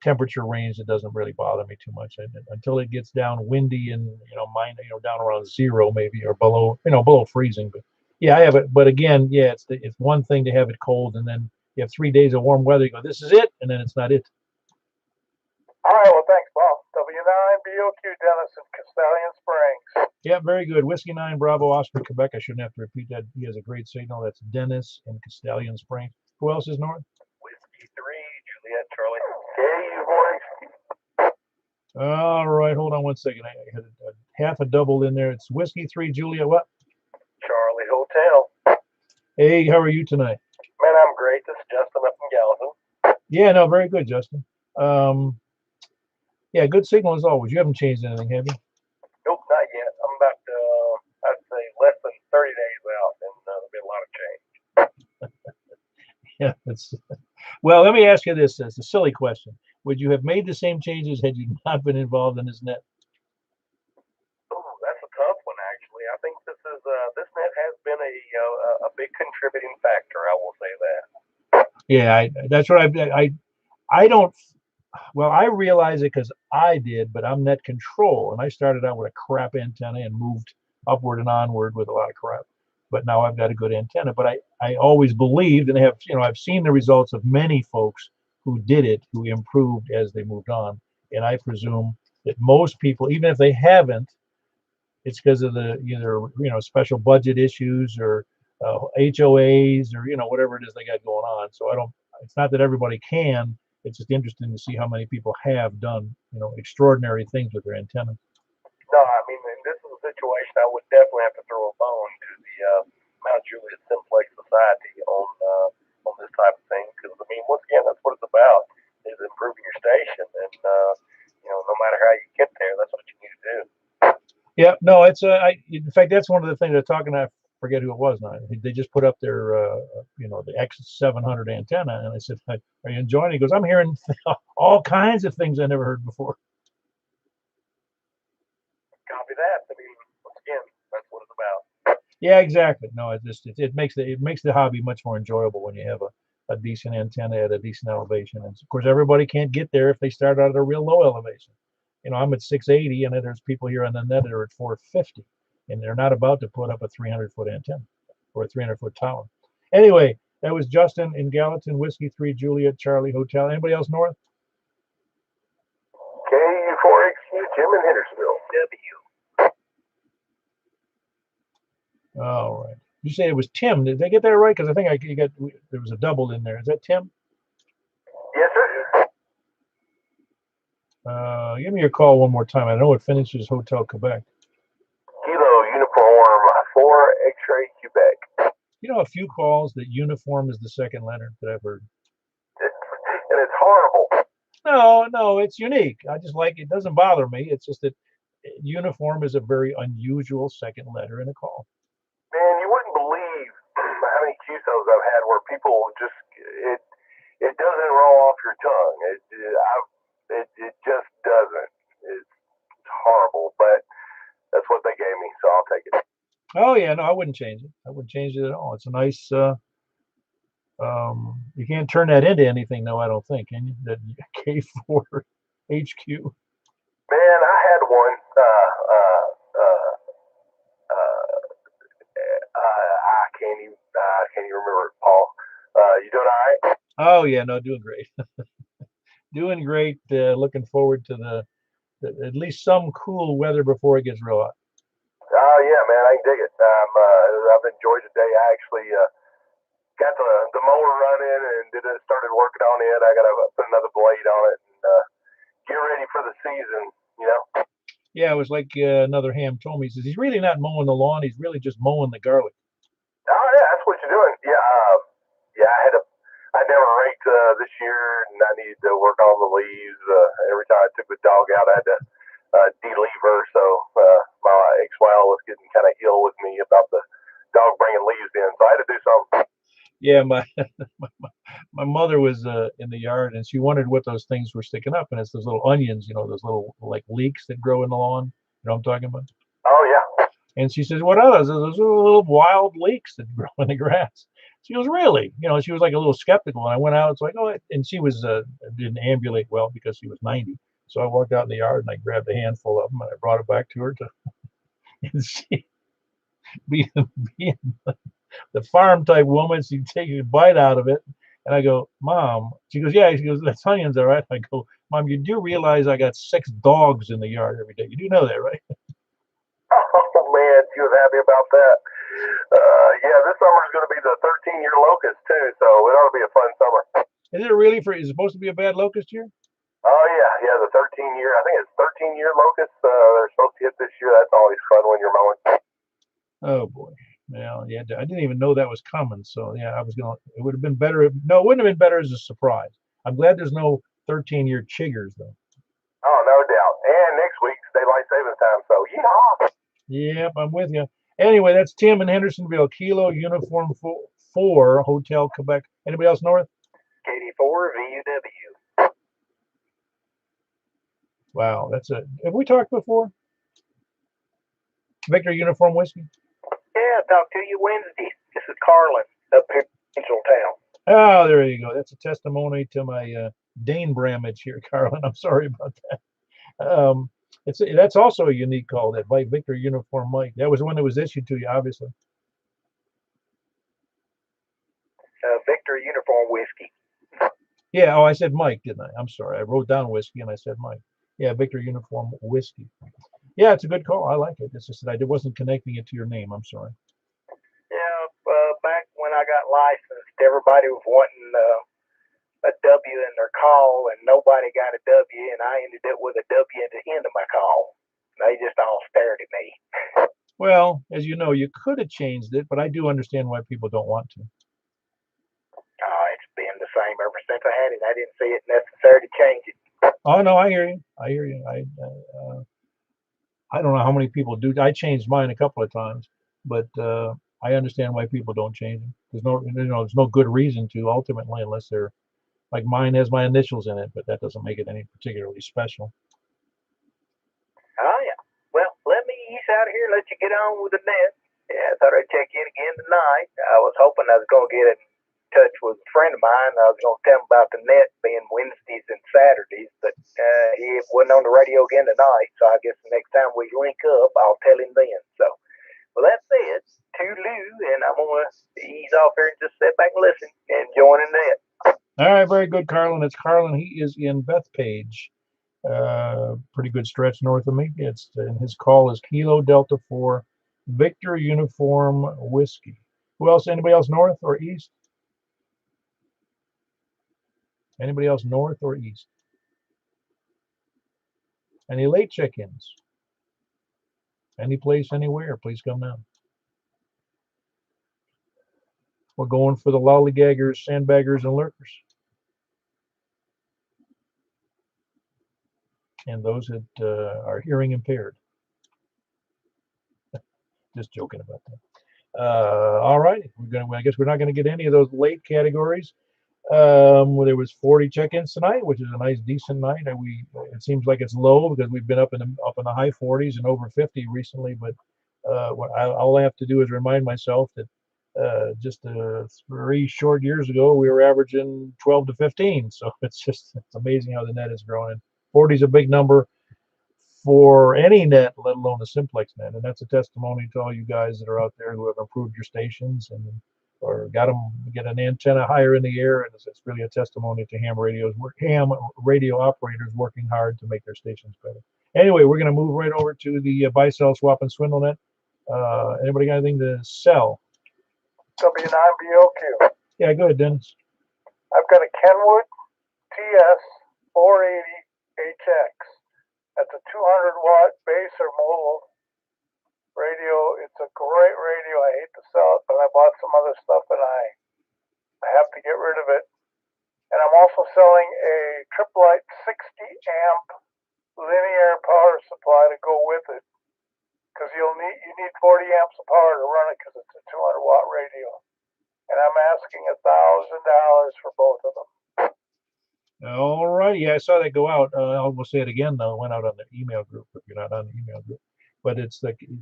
Speaker 1: temperature range that doesn't really bother me too much until it gets down windy and down around zero maybe, or below freezing. But yeah, I have it. But again, yeah, it's one thing to have it cold, and then you have 3 days of warm weather. You go, this is it, and then it's not it.
Speaker 2: All right, well, thanks, Paul. W9BOQ Dennis in Castellian Springs.
Speaker 1: Yeah, very good. Whiskey 9 Bravo Oscar Quebec. I shouldn't have to repeat that. He has a great signal. That's Dennis in Castellian Springs. Who else is north?
Speaker 6: Whiskey 3 Juliet Charlie.
Speaker 2: Hey, you boys.
Speaker 1: All right, hold on one second. I had half a double in there. It's Whiskey 3 Juliet what?
Speaker 6: Charlie Hotel.
Speaker 1: Hey, how are you tonight?
Speaker 6: Man, I'm great. This is Justin up in Gallatin.
Speaker 1: Yeah, no, very good, Justin. Yeah, good signal as always. You haven't changed anything, have you?
Speaker 6: Nope, not yet. I'm about, I'd say, less than 30 days out, and there'll be a lot of change.
Speaker 1: Yeah, well, let me ask you this. It's a silly question. Would you have made the same changes had you not been involved in this net?
Speaker 6: Oh, that's a tough one, actually. I think this net has been a big contributing factor. I will say that.
Speaker 1: Yeah, that's what I don't. Well, I realize it because I did, but I'm net control, and I started out with a crap antenna and moved upward and onward with a lot of crap. But now I've got a good antenna. But I always believed, and I've seen the results of many folks who did it, who improved as they moved on. And I presume that most people, even if they haven't, it's because of the either special budget issues or HOAs or whatever it is they got going on. So it's not that everybody can. It's just interesting to see how many people have done extraordinary things with their antenna.
Speaker 6: No, I mean, in this is a situation I would definitely have to throw a bone to the Mount Juliet Simplex Society on this type of thing, because I mean, once again, that's what it's about, is improving your station, and no matter how you get there, that's what you need to do.
Speaker 1: Yeah, no, it's in fact, that's one of the things they're talking about. I forget who it was now. They just put up their the X700 antenna, and I said, "Are you enjoying it?" He goes, "I'm hearing all kinds of things I never heard before."
Speaker 6: Copy that. I mean, once again, that's what it's about.
Speaker 1: Yeah, exactly. No, it makes the hobby much more enjoyable when you have a decent antenna at a decent elevation. And of course, everybody can't get there if they start out at a real low elevation. I'm at 680, and then there's people here on the net that are at 450, and they're not about to put up a 300-foot antenna or a 300-foot tower. Anyway, that was Justin in Gallatin, Whiskey 3 Juliet Charlie Hotel. Anybody else north?
Speaker 4: KU4XQ, Jim in Hendersonville.
Speaker 1: All right. You say it was Tim. Did they get that right? Because I think there was a double in there. Is that Tim?
Speaker 4: Yes, sir.
Speaker 1: Give me your call one more time. I know it finishes Hotel Quebec.
Speaker 4: Kilo Uniform 4 X-Ray Quebec.
Speaker 1: A few calls that uniform is the second letter that I've heard.
Speaker 4: And it's horrible.
Speaker 1: No, it's unique. I just like it. Doesn't bother me. It's just that uniform is a very unusual second letter in a call.
Speaker 4: Man, you wouldn't believe how many QSOs I've had where people just it doesn't roll off your tongue. It just doesn't. It's horrible, but that's what they gave me, so I'll take it.
Speaker 1: Oh yeah, no, I wouldn't change it. I wouldn't change it at all. It's a nice. You can't turn that into anything, though. I don't think. Can you? That K4 HQ.
Speaker 4: Man, I had one. I can't even remember it, Paul. You doing all right?
Speaker 1: Oh yeah, no, doing great. Doing great. Looking forward to the at least some cool weather before it gets real hot.
Speaker 4: Oh yeah, man, I can dig it. I've enjoyed the day. I actually got the mower running and started working on it. I got to put another blade on it and get ready for the season.
Speaker 1: Yeah, it was like another ham told me. He says he's really not mowing the lawn. He's really just mowing the garlic.
Speaker 4: Oh yeah, that's what you're doing. Yeah, I never raked this year, and I needed to work on the leaves. Every time I took the dog out, I had to de-leave her. So my ex-wife was getting kind of ill with me about the dog bringing leaves in, so I had to do something.
Speaker 1: Yeah, my mother was in the yard, and she wondered what those things were sticking up, and it's those little onions, those little like leeks that grow in the lawn. You know what I'm talking about?
Speaker 4: Oh yeah.
Speaker 1: And she says, "What are those? Those are little wild leeks that grow in the grass." She goes, "Really?" She was like a little skeptical, and I went out. It's like, oh, and she was didn't ambulate well because she was 90. So I walked out in the yard and I grabbed a handful of them and I brought it back to her and she being the farm type woman, she'd take a bite out of it. And I go, "Mom," she goes, "Yeah." She goes, "That's onions, all right." I go, "Mom, you do realize I got 6 dogs in the yard every day. You do know that, right?"
Speaker 4: Oh man, she was happy about that. Yeah, this summer's going to be the 13-year locust too, so it ought to be a fun summer.
Speaker 1: Is it really is it supposed to be a bad locust year?
Speaker 4: Oh yeah, the 13-year. I think it's 13-year locusts. They're supposed to hit this year. That's always fun when you're mowing.
Speaker 1: Oh boy. Well, yeah, I didn't even know that was coming. So yeah, it would have been better. No, it wouldn't have been better as a surprise. I'm glad there's no 13-year chiggers though.
Speaker 4: Oh, no doubt. And next week's daylight savings time. So yeehaw.
Speaker 1: Yep, I'm with you. Anyway, that's Tim in Hendersonville. Kilo Uniform 4 Hotel Quebec. Anybody else north?
Speaker 6: KD4 VUW.
Speaker 1: Wow, have we talked before? Victor Uniform Whiskey?
Speaker 6: Yeah, I talked to you Wednesday. This is Carlin up here in Town.
Speaker 1: Oh, there you go. That's a testimony to my Dane Bramage here, Carlin. I'm sorry about that. That's also a unique call, that by Victor Uniform Mike. That was the one that was issued to you, obviously.
Speaker 6: Victor Uniform Whiskey.
Speaker 1: Yeah, I said Mike, didn't I? I'm sorry. I wrote down whiskey and I said Mike. Yeah, Victor Uniform Whiskey. Yeah, it's a good call. I like it. It's just that I wasn't connecting it to your name. I'm sorry.
Speaker 6: Yeah, back when I got licensed, everybody was wanting a W in their call, and nobody got a W, and I ended up with a W at the end of my call. They just all stared at me.
Speaker 1: Well, as you know, you could have changed it, but I do understand why people don't want to.
Speaker 6: Oh, it's been the same ever since I had it. I didn't see it necessary to change it.
Speaker 1: Oh no, I hear you. I don't know how many people do. I changed mine a couple of times, but I understand why people don't change them. There's no good reason to ultimately, unless they're like mine has my initials in it, but that doesn't make it any particularly special.
Speaker 6: Oh yeah. Well, let me ease out of here and let you get on with the net. Yeah, I thought I'd check in again tonight. I was hoping I was going to get in touch with a friend of mine. I was going to tell him about the net being Wednesdays and Saturdays, but he wasn't on the radio again tonight, so I guess the next time we link up, I'll tell him then. So, well, that's it. Toodaloo, and I'm going to ease off here and just sit back and listen and join in that.
Speaker 1: All right, very good, Carlin. It's Carlin. He is in Bethpage. Pretty good stretch north of me. And his call is Kilo Delta 4 Victor Uniform Whiskey. Who else? Anybody else north or east? Anybody else north or east? Any late check-ins? Any place, anywhere, please come down. We're going for the lollygaggers, sandbaggers, and lurkers. And those that are hearing impaired. Just joking about that. All right, I guess we're not going to get any of those late categories. There was 40 check-ins tonight, which is a nice, decent night. It seems like it's low because we've been up in the high 40s and over 50 recently. But all I have to do is remind myself that just 3 short years ago we were averaging 12 to 15. So it's amazing how the net is growing. 40 is a big number for any net, let alone a Simplex net, and that's a testimony to all you guys that are out there who have improved your stations or get an antenna higher in the air, and it's really a testimony to ham radio operators working hard to make their stations better. Anyway, we're going to move right over to the buy, sell, swap, and swindle net. Anybody got anything to sell?
Speaker 2: W9BOQ.
Speaker 1: Yeah, go ahead, Dennis.
Speaker 2: I've got a Kenwood TS 480HX. That's a 200-watt base or mobile radio. It's a great radio. I hate to sell it, but I bought some other stuff and I have to get rid of it. And I'm also selling a Triplite 60-amp linear power supply to go with it, because you need 40 amps of power to run it because it's a 200-watt radio. And I'm asking $1,000 for both of them.
Speaker 1: All right. Yeah, I saw that go out. I'll say it again, though. It went out on the email group if you're not on the email group. But it's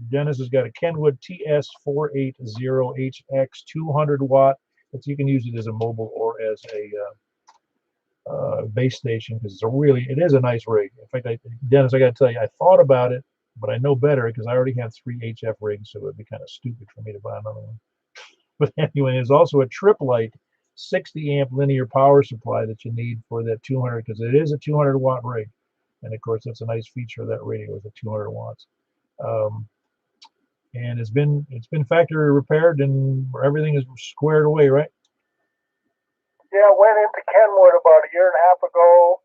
Speaker 1: Dennis has got a Kenwood TS480HX 200-watt. You can use it as a mobile or as a base station, because it is a nice rig. In fact, Dennis, I got to tell you, I thought about it, but I know better because I already have 3 HF rigs, so it'd be kind of stupid for me to buy another one. But anyway, there's also a Triplite 60-amp linear power supply that you need for that 200, because it is a 200-watt rig, and of course that's a nice feature of that radio, is the 200 watts. And it's been factory repaired and everything is squared away, right?
Speaker 2: Yeah, went into Kenwood about a year and a half ago.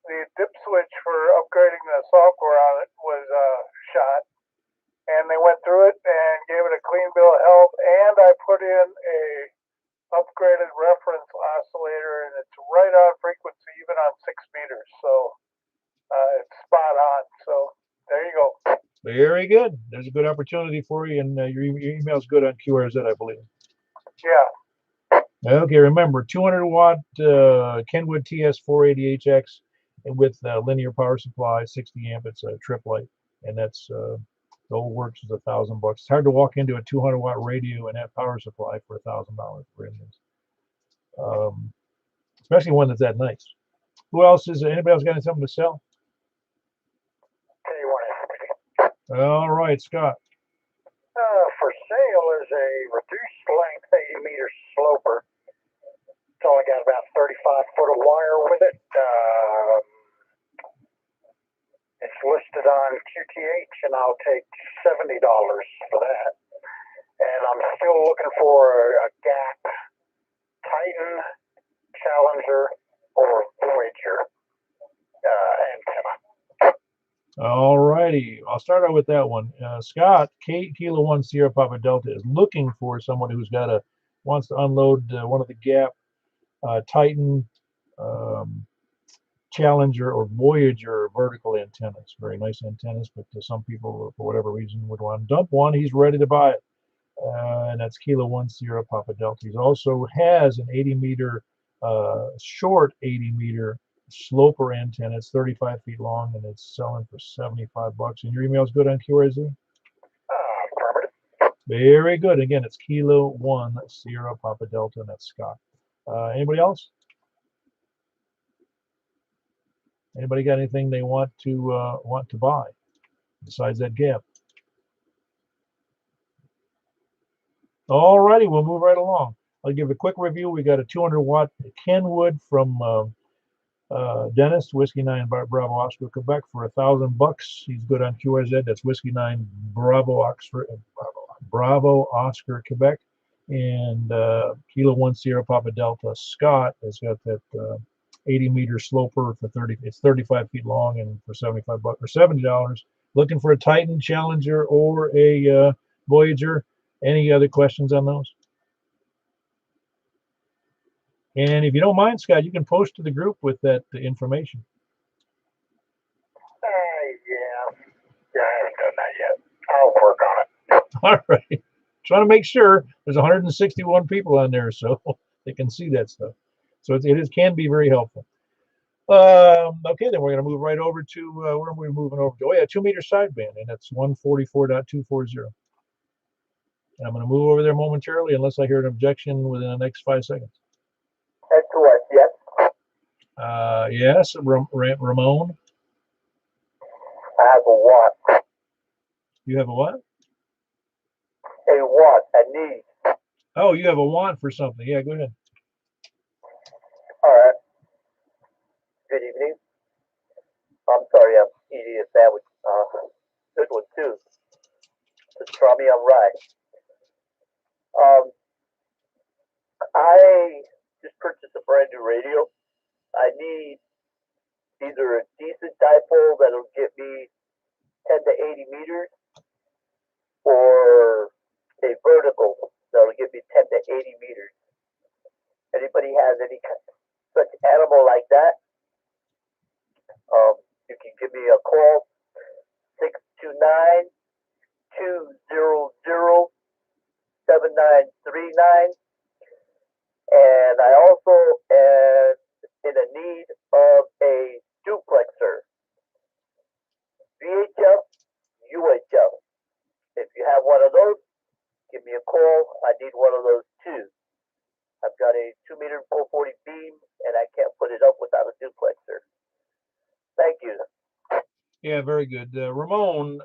Speaker 2: The dip switch for upgrading the software on it was shot, and they went through it and gave it a clean bill of health, and I put in a upgraded reference oscillator, and it's right on frequency, even on 6 meters, so it's spot on. So there you go.
Speaker 1: Very good. There's a good opportunity for you, and your email's good on QRZ, I believe.
Speaker 2: Yeah.
Speaker 1: Okay, remember 200-watt Kenwood TS480HX with linear power supply, 60 amp. It's a Triplite, and that's the old works is $1,000. It's hard to walk into a 200-watt radio and have power supply for $1,000 for instance, especially one that's that nice. Who else is there? Anybody else got something to sell? All right, Scott.
Speaker 2: For sale is a reduced length 80 meter sloper. It's only got about 35 foot of wire with it. It's listed on QTH, and I'll take $70 for that. And I'm still looking for a Gap, Titan, Challenger, or Voyager antenna.
Speaker 1: All righty, I'll start out with that one. Scott, Kilo 1 Sierra Papa Delta, is looking for someone who's wants to unload one of the Gap, Titan, Challenger, or Voyager vertical antennas. Very nice antennas, but some people, for whatever reason, would want to dump one. He's ready to buy it, and that's Kilo 1 Sierra Papa Delta. He also has an 80-meter, short 80-meter sloper antenna. It's 35 feet long, and it's selling for $75. And your email's good on QRZ? Very good. Again, it's Kilo 1 Sierra Papa Delta, and that's Scott. Anybody else? Anybody got anything they want to buy besides that gap? All righty, we'll move right along. I'll give a quick review. We got a 200-watt Kenwood from Dennis, Whiskey 9 Bravo Oscar, Quebec for $1,000. He's good on QRZ. That's Whiskey 9 Bravo Oscar, Quebec. And Kilo 1 Sierra Papa Delta Scott has got that 80-meter sloper for 30. It's 35 feet long and for $75 or $70. Looking for a Titan Challenger or a Voyager. Any other questions on those? And if you don't mind, Scott, you can post to the group with that information.
Speaker 2: Yeah, I haven't done that yet. I'll work on it.
Speaker 1: All right. Trying to make sure there's 161 people on there so they can see that stuff. So it can be very helpful. Okay, then we're going to move right over to where are we moving over to? Oh, yeah, 2-meter sideband, and that's 144.240. And I'm going to move over there momentarily unless I hear an objection within the next 5 seconds.
Speaker 2: SOS, yes.
Speaker 1: Yes, Ramon.
Speaker 2: I have a watt.
Speaker 1: You have a what?
Speaker 2: A watt, a need.
Speaker 1: Oh, you have a want for something. Yeah, go ahead.
Speaker 2: All right. Good evening. I'm sorry, I'm eating a sandwich. Good one, too. Pastrami on rye. I just purchased a brand new radio. I need either a decent dipole that'll get me 10 to 80 meters or a vertical that'll get me 10 to 80 meters. Anybody has any such animal like that? You can give me a call, 629-200-7939. And I also am in a need of a duplexer, VHF, UHF. If you have one of those, give me a call. I need one of those too. I've got a 2-meter 440 beam, and I can't put it up without a duplexer. Thank you.
Speaker 1: Yeah, very good. Ramon,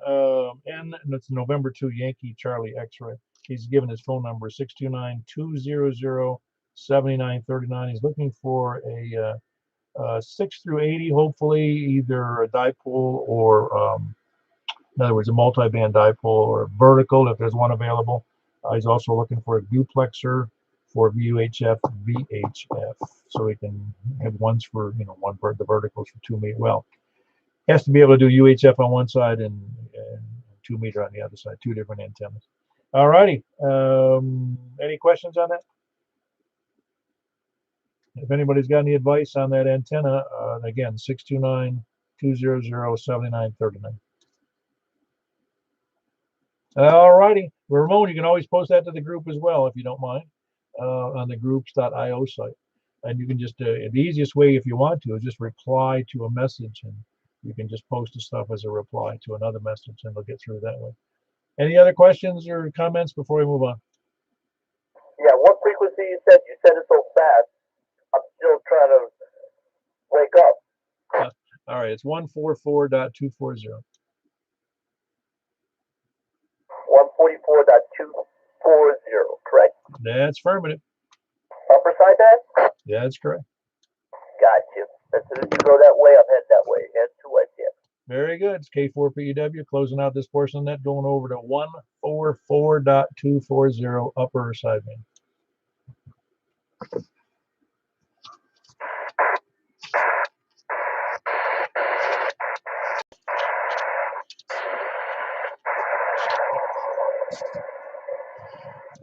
Speaker 1: and it's November 2 Yankee Charlie X-ray. He's given his phone number 629-200-7939. He's looking for a 6 through 80, hopefully either a dipole or, in other words, a multi-band dipole or vertical if there's one available. He's also looking for a duplexer for VHF, so we can have ones for, one for the verticals for 2 meters. Well, has to be able to do UHF on one side and 2 meter on the other side, 2 different antennas. All righty. Any questions on that? If anybody's got any advice on that antenna, again, 629-200-7939. All righty. Ramon, you can always post that to the group as well if you don't mind, on the groups.io site. And you can just, the easiest way if you want to is just reply to a message, and you can just post the stuff as a reply to another message, and they'll get through that way. Any other questions or comments before we move on?
Speaker 2: Yeah, what frequency you said? You said it so fast. I'm still trying to wake up.
Speaker 1: All right, it's 144.240.
Speaker 2: 144.240, correct?
Speaker 1: That's affirmative.
Speaker 2: Upper side band?
Speaker 1: Yeah, that's correct.
Speaker 2: Gotcha. As soon as you go that way, I'm heading that way. Head to West, yeah.
Speaker 1: Very good. It's K4PEW closing out this portion of that, going over to 144.240 upper sideband.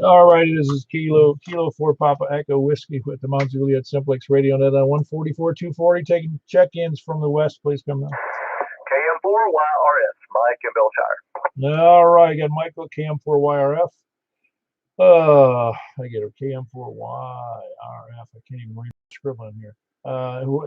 Speaker 1: All righty, this is Kilo 4 Papa Echo Whiskey with the Mount Juliet Simplex radio net on 144.240. Taking check-ins from the west, please come now.
Speaker 2: KM4YRS, Mike and Belshire.
Speaker 1: All right, got Michael KM4YRF. I get a KM4YRF. I can't even read the scribble in here.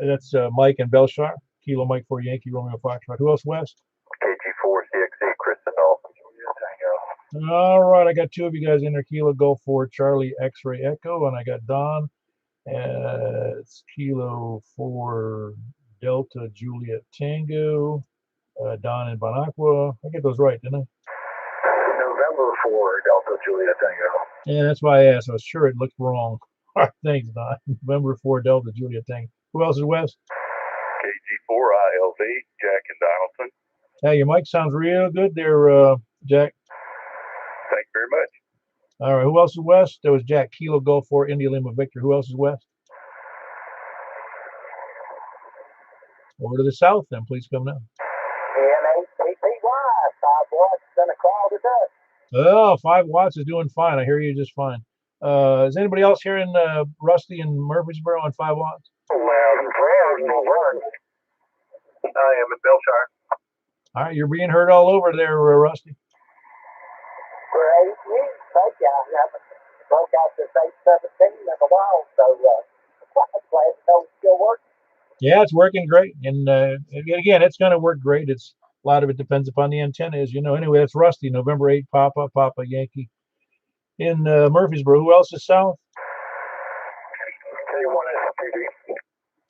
Speaker 1: That's Mike and Belshire. Kilo Mike 4 Yankee Romeo Foxtrot. Who else west?
Speaker 2: KG4CXA, Kristen Dolphin, Juliet Tango.
Speaker 1: All right, I got two of you guys in there. Kilo Golf 4 Charlie X-Ray Echo, and I got Don. It's Kilo 4 Delta Juliet Tango. Don and Bonacqua. I get those right, didn't I?
Speaker 2: November 4 Delta Juliet Tango.
Speaker 1: Yeah, that's why I asked. I was sure it looked wrong. All right, thanks, Don. November 4 Delta Juliet Tango. Who else is West?
Speaker 4: KG4ILV, Jack and Donaldson.
Speaker 1: Hey, your mic sounds real good there, Jack.
Speaker 4: Thank you very much.
Speaker 1: All right, who else is West? There was Jack, Kilo Golf 4 India Lima Victor. Who else is West? Over to the south, then. Please come now.
Speaker 2: NAPPY, 5 watts in a cloud of dust.
Speaker 1: Oh, 5 watts is doing fine. I hear you just fine. Is anybody else here in Rusty and Murfreesboro on 5 watts?
Speaker 2: Well, no word.
Speaker 4: I am in Belshire.
Speaker 1: All right, you're being heard all over there, Rusty.
Speaker 2: Great news. Thank you. I haven't broke out this 817 in a while, so I'm glad to know it's still working.
Speaker 1: Yeah, it's working great. And again, it's going to work great. It's a lot of it depends upon the antenna, as you know. Anyway, it's Rusty, November 8, Papa Yankee in Murfreesboro. Who else is south?
Speaker 2: K1STD.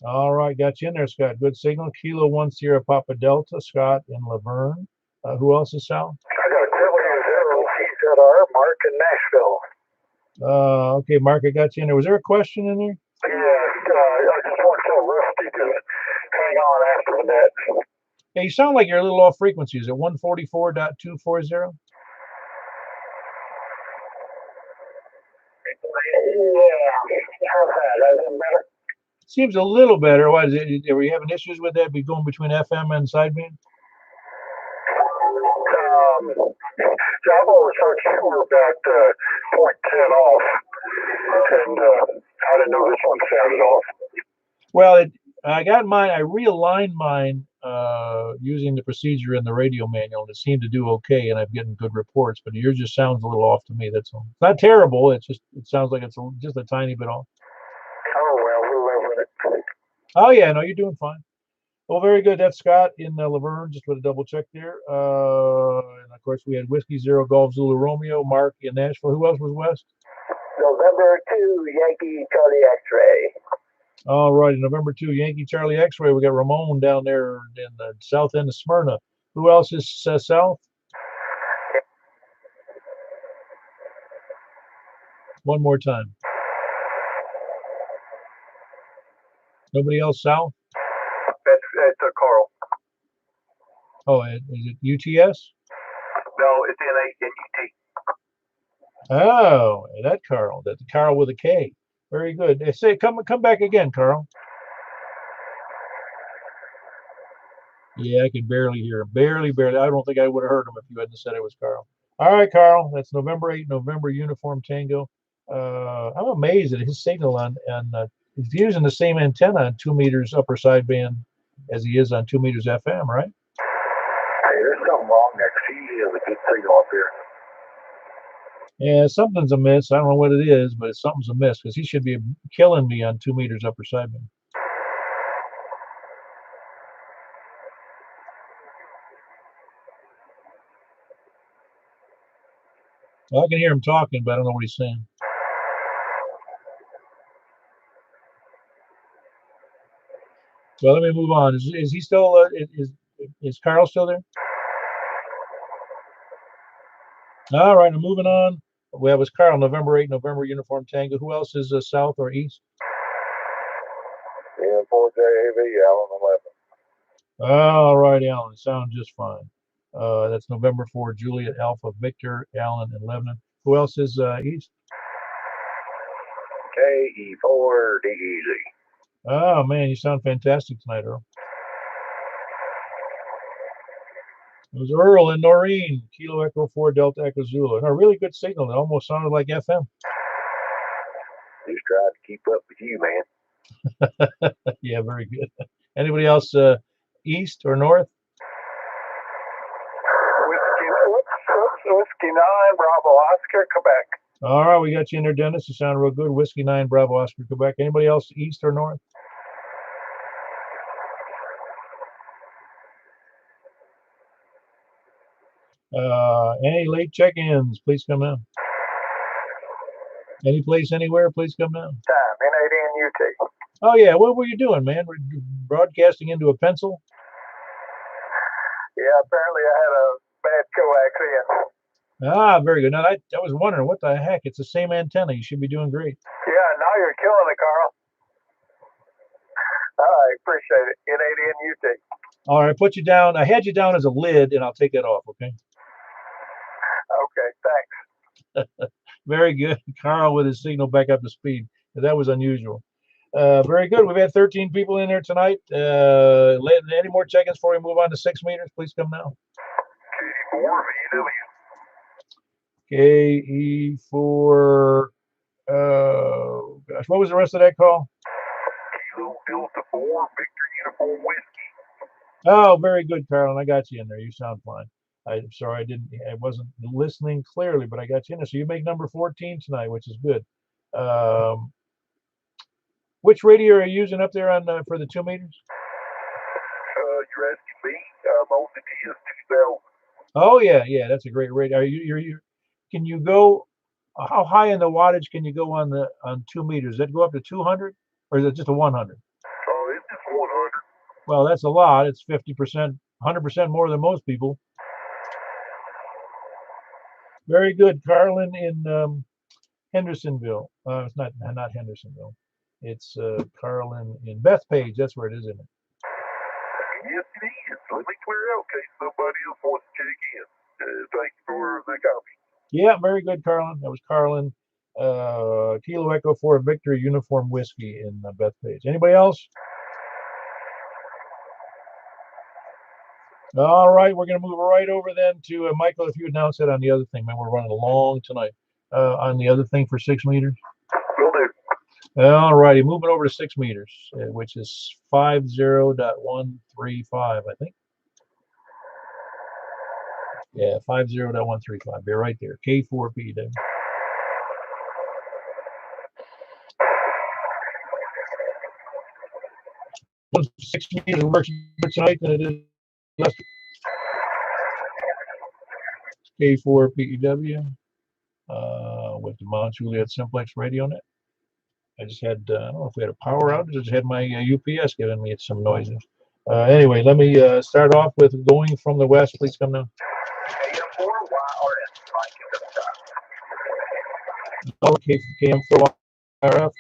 Speaker 1: All right, got you in there, Scott. Good signal. Kilo 1 Sierra Papa Delta, Scott in Laverne. Who else is south?
Speaker 2: I got a Juliet 0 CZR, Mark in Nashville.
Speaker 1: Okay, Mark, I got you in there. Was there a question in there?
Speaker 2: Yeah, I just want to tell Rusty to hang on after the net.
Speaker 1: Hey, you sound like you're a little off frequency. Is it 144.240?
Speaker 2: Yeah, how's that? Is it better?
Speaker 1: Seems a little better. What is it? Are we having issues with that? Be going between FM and sideband?
Speaker 2: Yeah, I've always heard you were about 0.10 off, and I didn't know this one sounded off.
Speaker 1: Well, I got mine. I realigned mine using the procedure in the radio manual, and it seemed to do okay, and I'm getting good reports. But yours just sounds a little off to me. That's all. It's not terrible. It's just it sounds like it's just a tiny bit off.
Speaker 2: Oh well, we'll live with it.
Speaker 1: Oh yeah, no, you're doing fine. Well, very good. That's Scott in Laverne. Just with a double check there. And of course, we had Whiskey Zero Golf Zulu Romeo, Mark in Nashville. Who else was West?
Speaker 2: November 2 Yankee Charlie X-Ray.
Speaker 1: All right, November 2 Yankee Charlie X-Ray. We got Ramon down there in the south end of Smyrna. Who else is south? One more time. Nobody else south?
Speaker 4: It's Carl.
Speaker 1: Oh, is it UTS?
Speaker 4: No, it's NANUT.
Speaker 1: Oh, that Carl. That's Carl with a K. Very good. They say come back again, Carl. Yeah, I can barely hear him. Barely. I don't think I would have heard him if you hadn't said it was Carl. All right, Carl. That's November 8, November Uniform Tango. I'm amazed at his signal on he's using the same antenna on 2 meters upper sideband as he is on 2 meters FM, right?
Speaker 2: Hey, there's something wrong there. He has a good signal up here.
Speaker 1: Yeah, something's amiss. I don't know what it is, but something's amiss because he should be killing me on 2 meters upper sideband. Well, I can hear him talking, but I don't know what he's saying. Well, let me move on. Is he still? Is Carl still there? All right, I'm moving on. We have was Carl, November 8, November Uniform Tango. Who else is south or east?
Speaker 2: Yeah, 4JAV, Allen 11.
Speaker 1: All right, Alan. Sound just fine. That's November 4, Juliet Alpha Victor, Allen and Lebanon. Who else is east?
Speaker 2: KE4 DEZ.
Speaker 1: Oh man, you sound fantastic tonight, Earl. It was Earl and Noreen, Kilo Echo 4 Delta Echo Zulu. A really good signal. It almost sounded like FM.
Speaker 2: Just trying to keep up with you, man.
Speaker 1: Yeah, very good. Anybody else east or north?
Speaker 2: Whiskey 9, Bravo Oscar, Quebec.
Speaker 1: All right, we got you in there, Dennis. You sound real good. Whiskey 9, Bravo Oscar, Quebec. Anybody else east or north? Any late check-ins, please come down. Any place, anywhere, please come down.
Speaker 2: Time, N8NUT.
Speaker 1: Oh, yeah, what were you doing, man? We're broadcasting into a pencil?
Speaker 2: Yeah, apparently I had a bad coax in.
Speaker 1: Ah, very good. Now, I was wondering, what the heck? It's the same antenna. You should be doing great.
Speaker 2: Yeah, now you're killing it, Carl. All right, appreciate it. N8NUT.
Speaker 1: All right, put you down. I had you down as a lid, and I'll take that off, okay?
Speaker 2: Okay, thanks.
Speaker 1: Very good. Carl with his signal back up to speed. That was unusual. Very good. We've had 13 people in there tonight. Any more check-ins before we move on to 6 meters? Please come now.
Speaker 2: KE4 VW.
Speaker 1: KE4. Gosh, what was the rest of that call?
Speaker 2: Kilo Delta 4 Victor Uniform Whiskey.
Speaker 1: Oh, very good, Carolyn. I got you in there. You sound fine. I'm sorry I wasn't listening clearly, but I got you in there. So you make number 14 tonight, which is good. Which radio are you using up there on for the 2 meters?
Speaker 2: You're asking me? I'm on the TS2000.
Speaker 1: Oh yeah, that's a great radio. Can you go? How high in the wattage can you go on 2 meters? Does that go up to 200, or is it just a 100?
Speaker 2: Oh, it's just 100.
Speaker 1: Well, that's a lot. It's 50%, 100% more than most people. Very good, Carlin in Hendersonville. It's not Hendersonville. It's Carlin in Bethpage. That's where it is, isn't it?
Speaker 2: Yes, it is. Let me clear out in case somebody else wants to check in. Thanks for the copy.
Speaker 1: Yeah, very good, Carlin. That was Carlin. Kilo Echo 4 Victor Uniform Whiskey in Bethpage. Anybody else? All right, we're going to move right over then to Michael. If you announce it on the other thing, man, we're running long tonight. On the other thing for 6 meters.
Speaker 2: Will do.
Speaker 1: All righty, moving over to 6 meters, which is 50.135, I think. Yeah, 50.135. Be right there. K4P then. 6 meters works better tonight than it is yesterday. K4PEW with the Mount Juliet Simplex radio net. I just had, I don't know if we had a power outage, I just had my UPS giving me some noises. Anyway, let me start off with going from the west. Please come down. KM4 RF.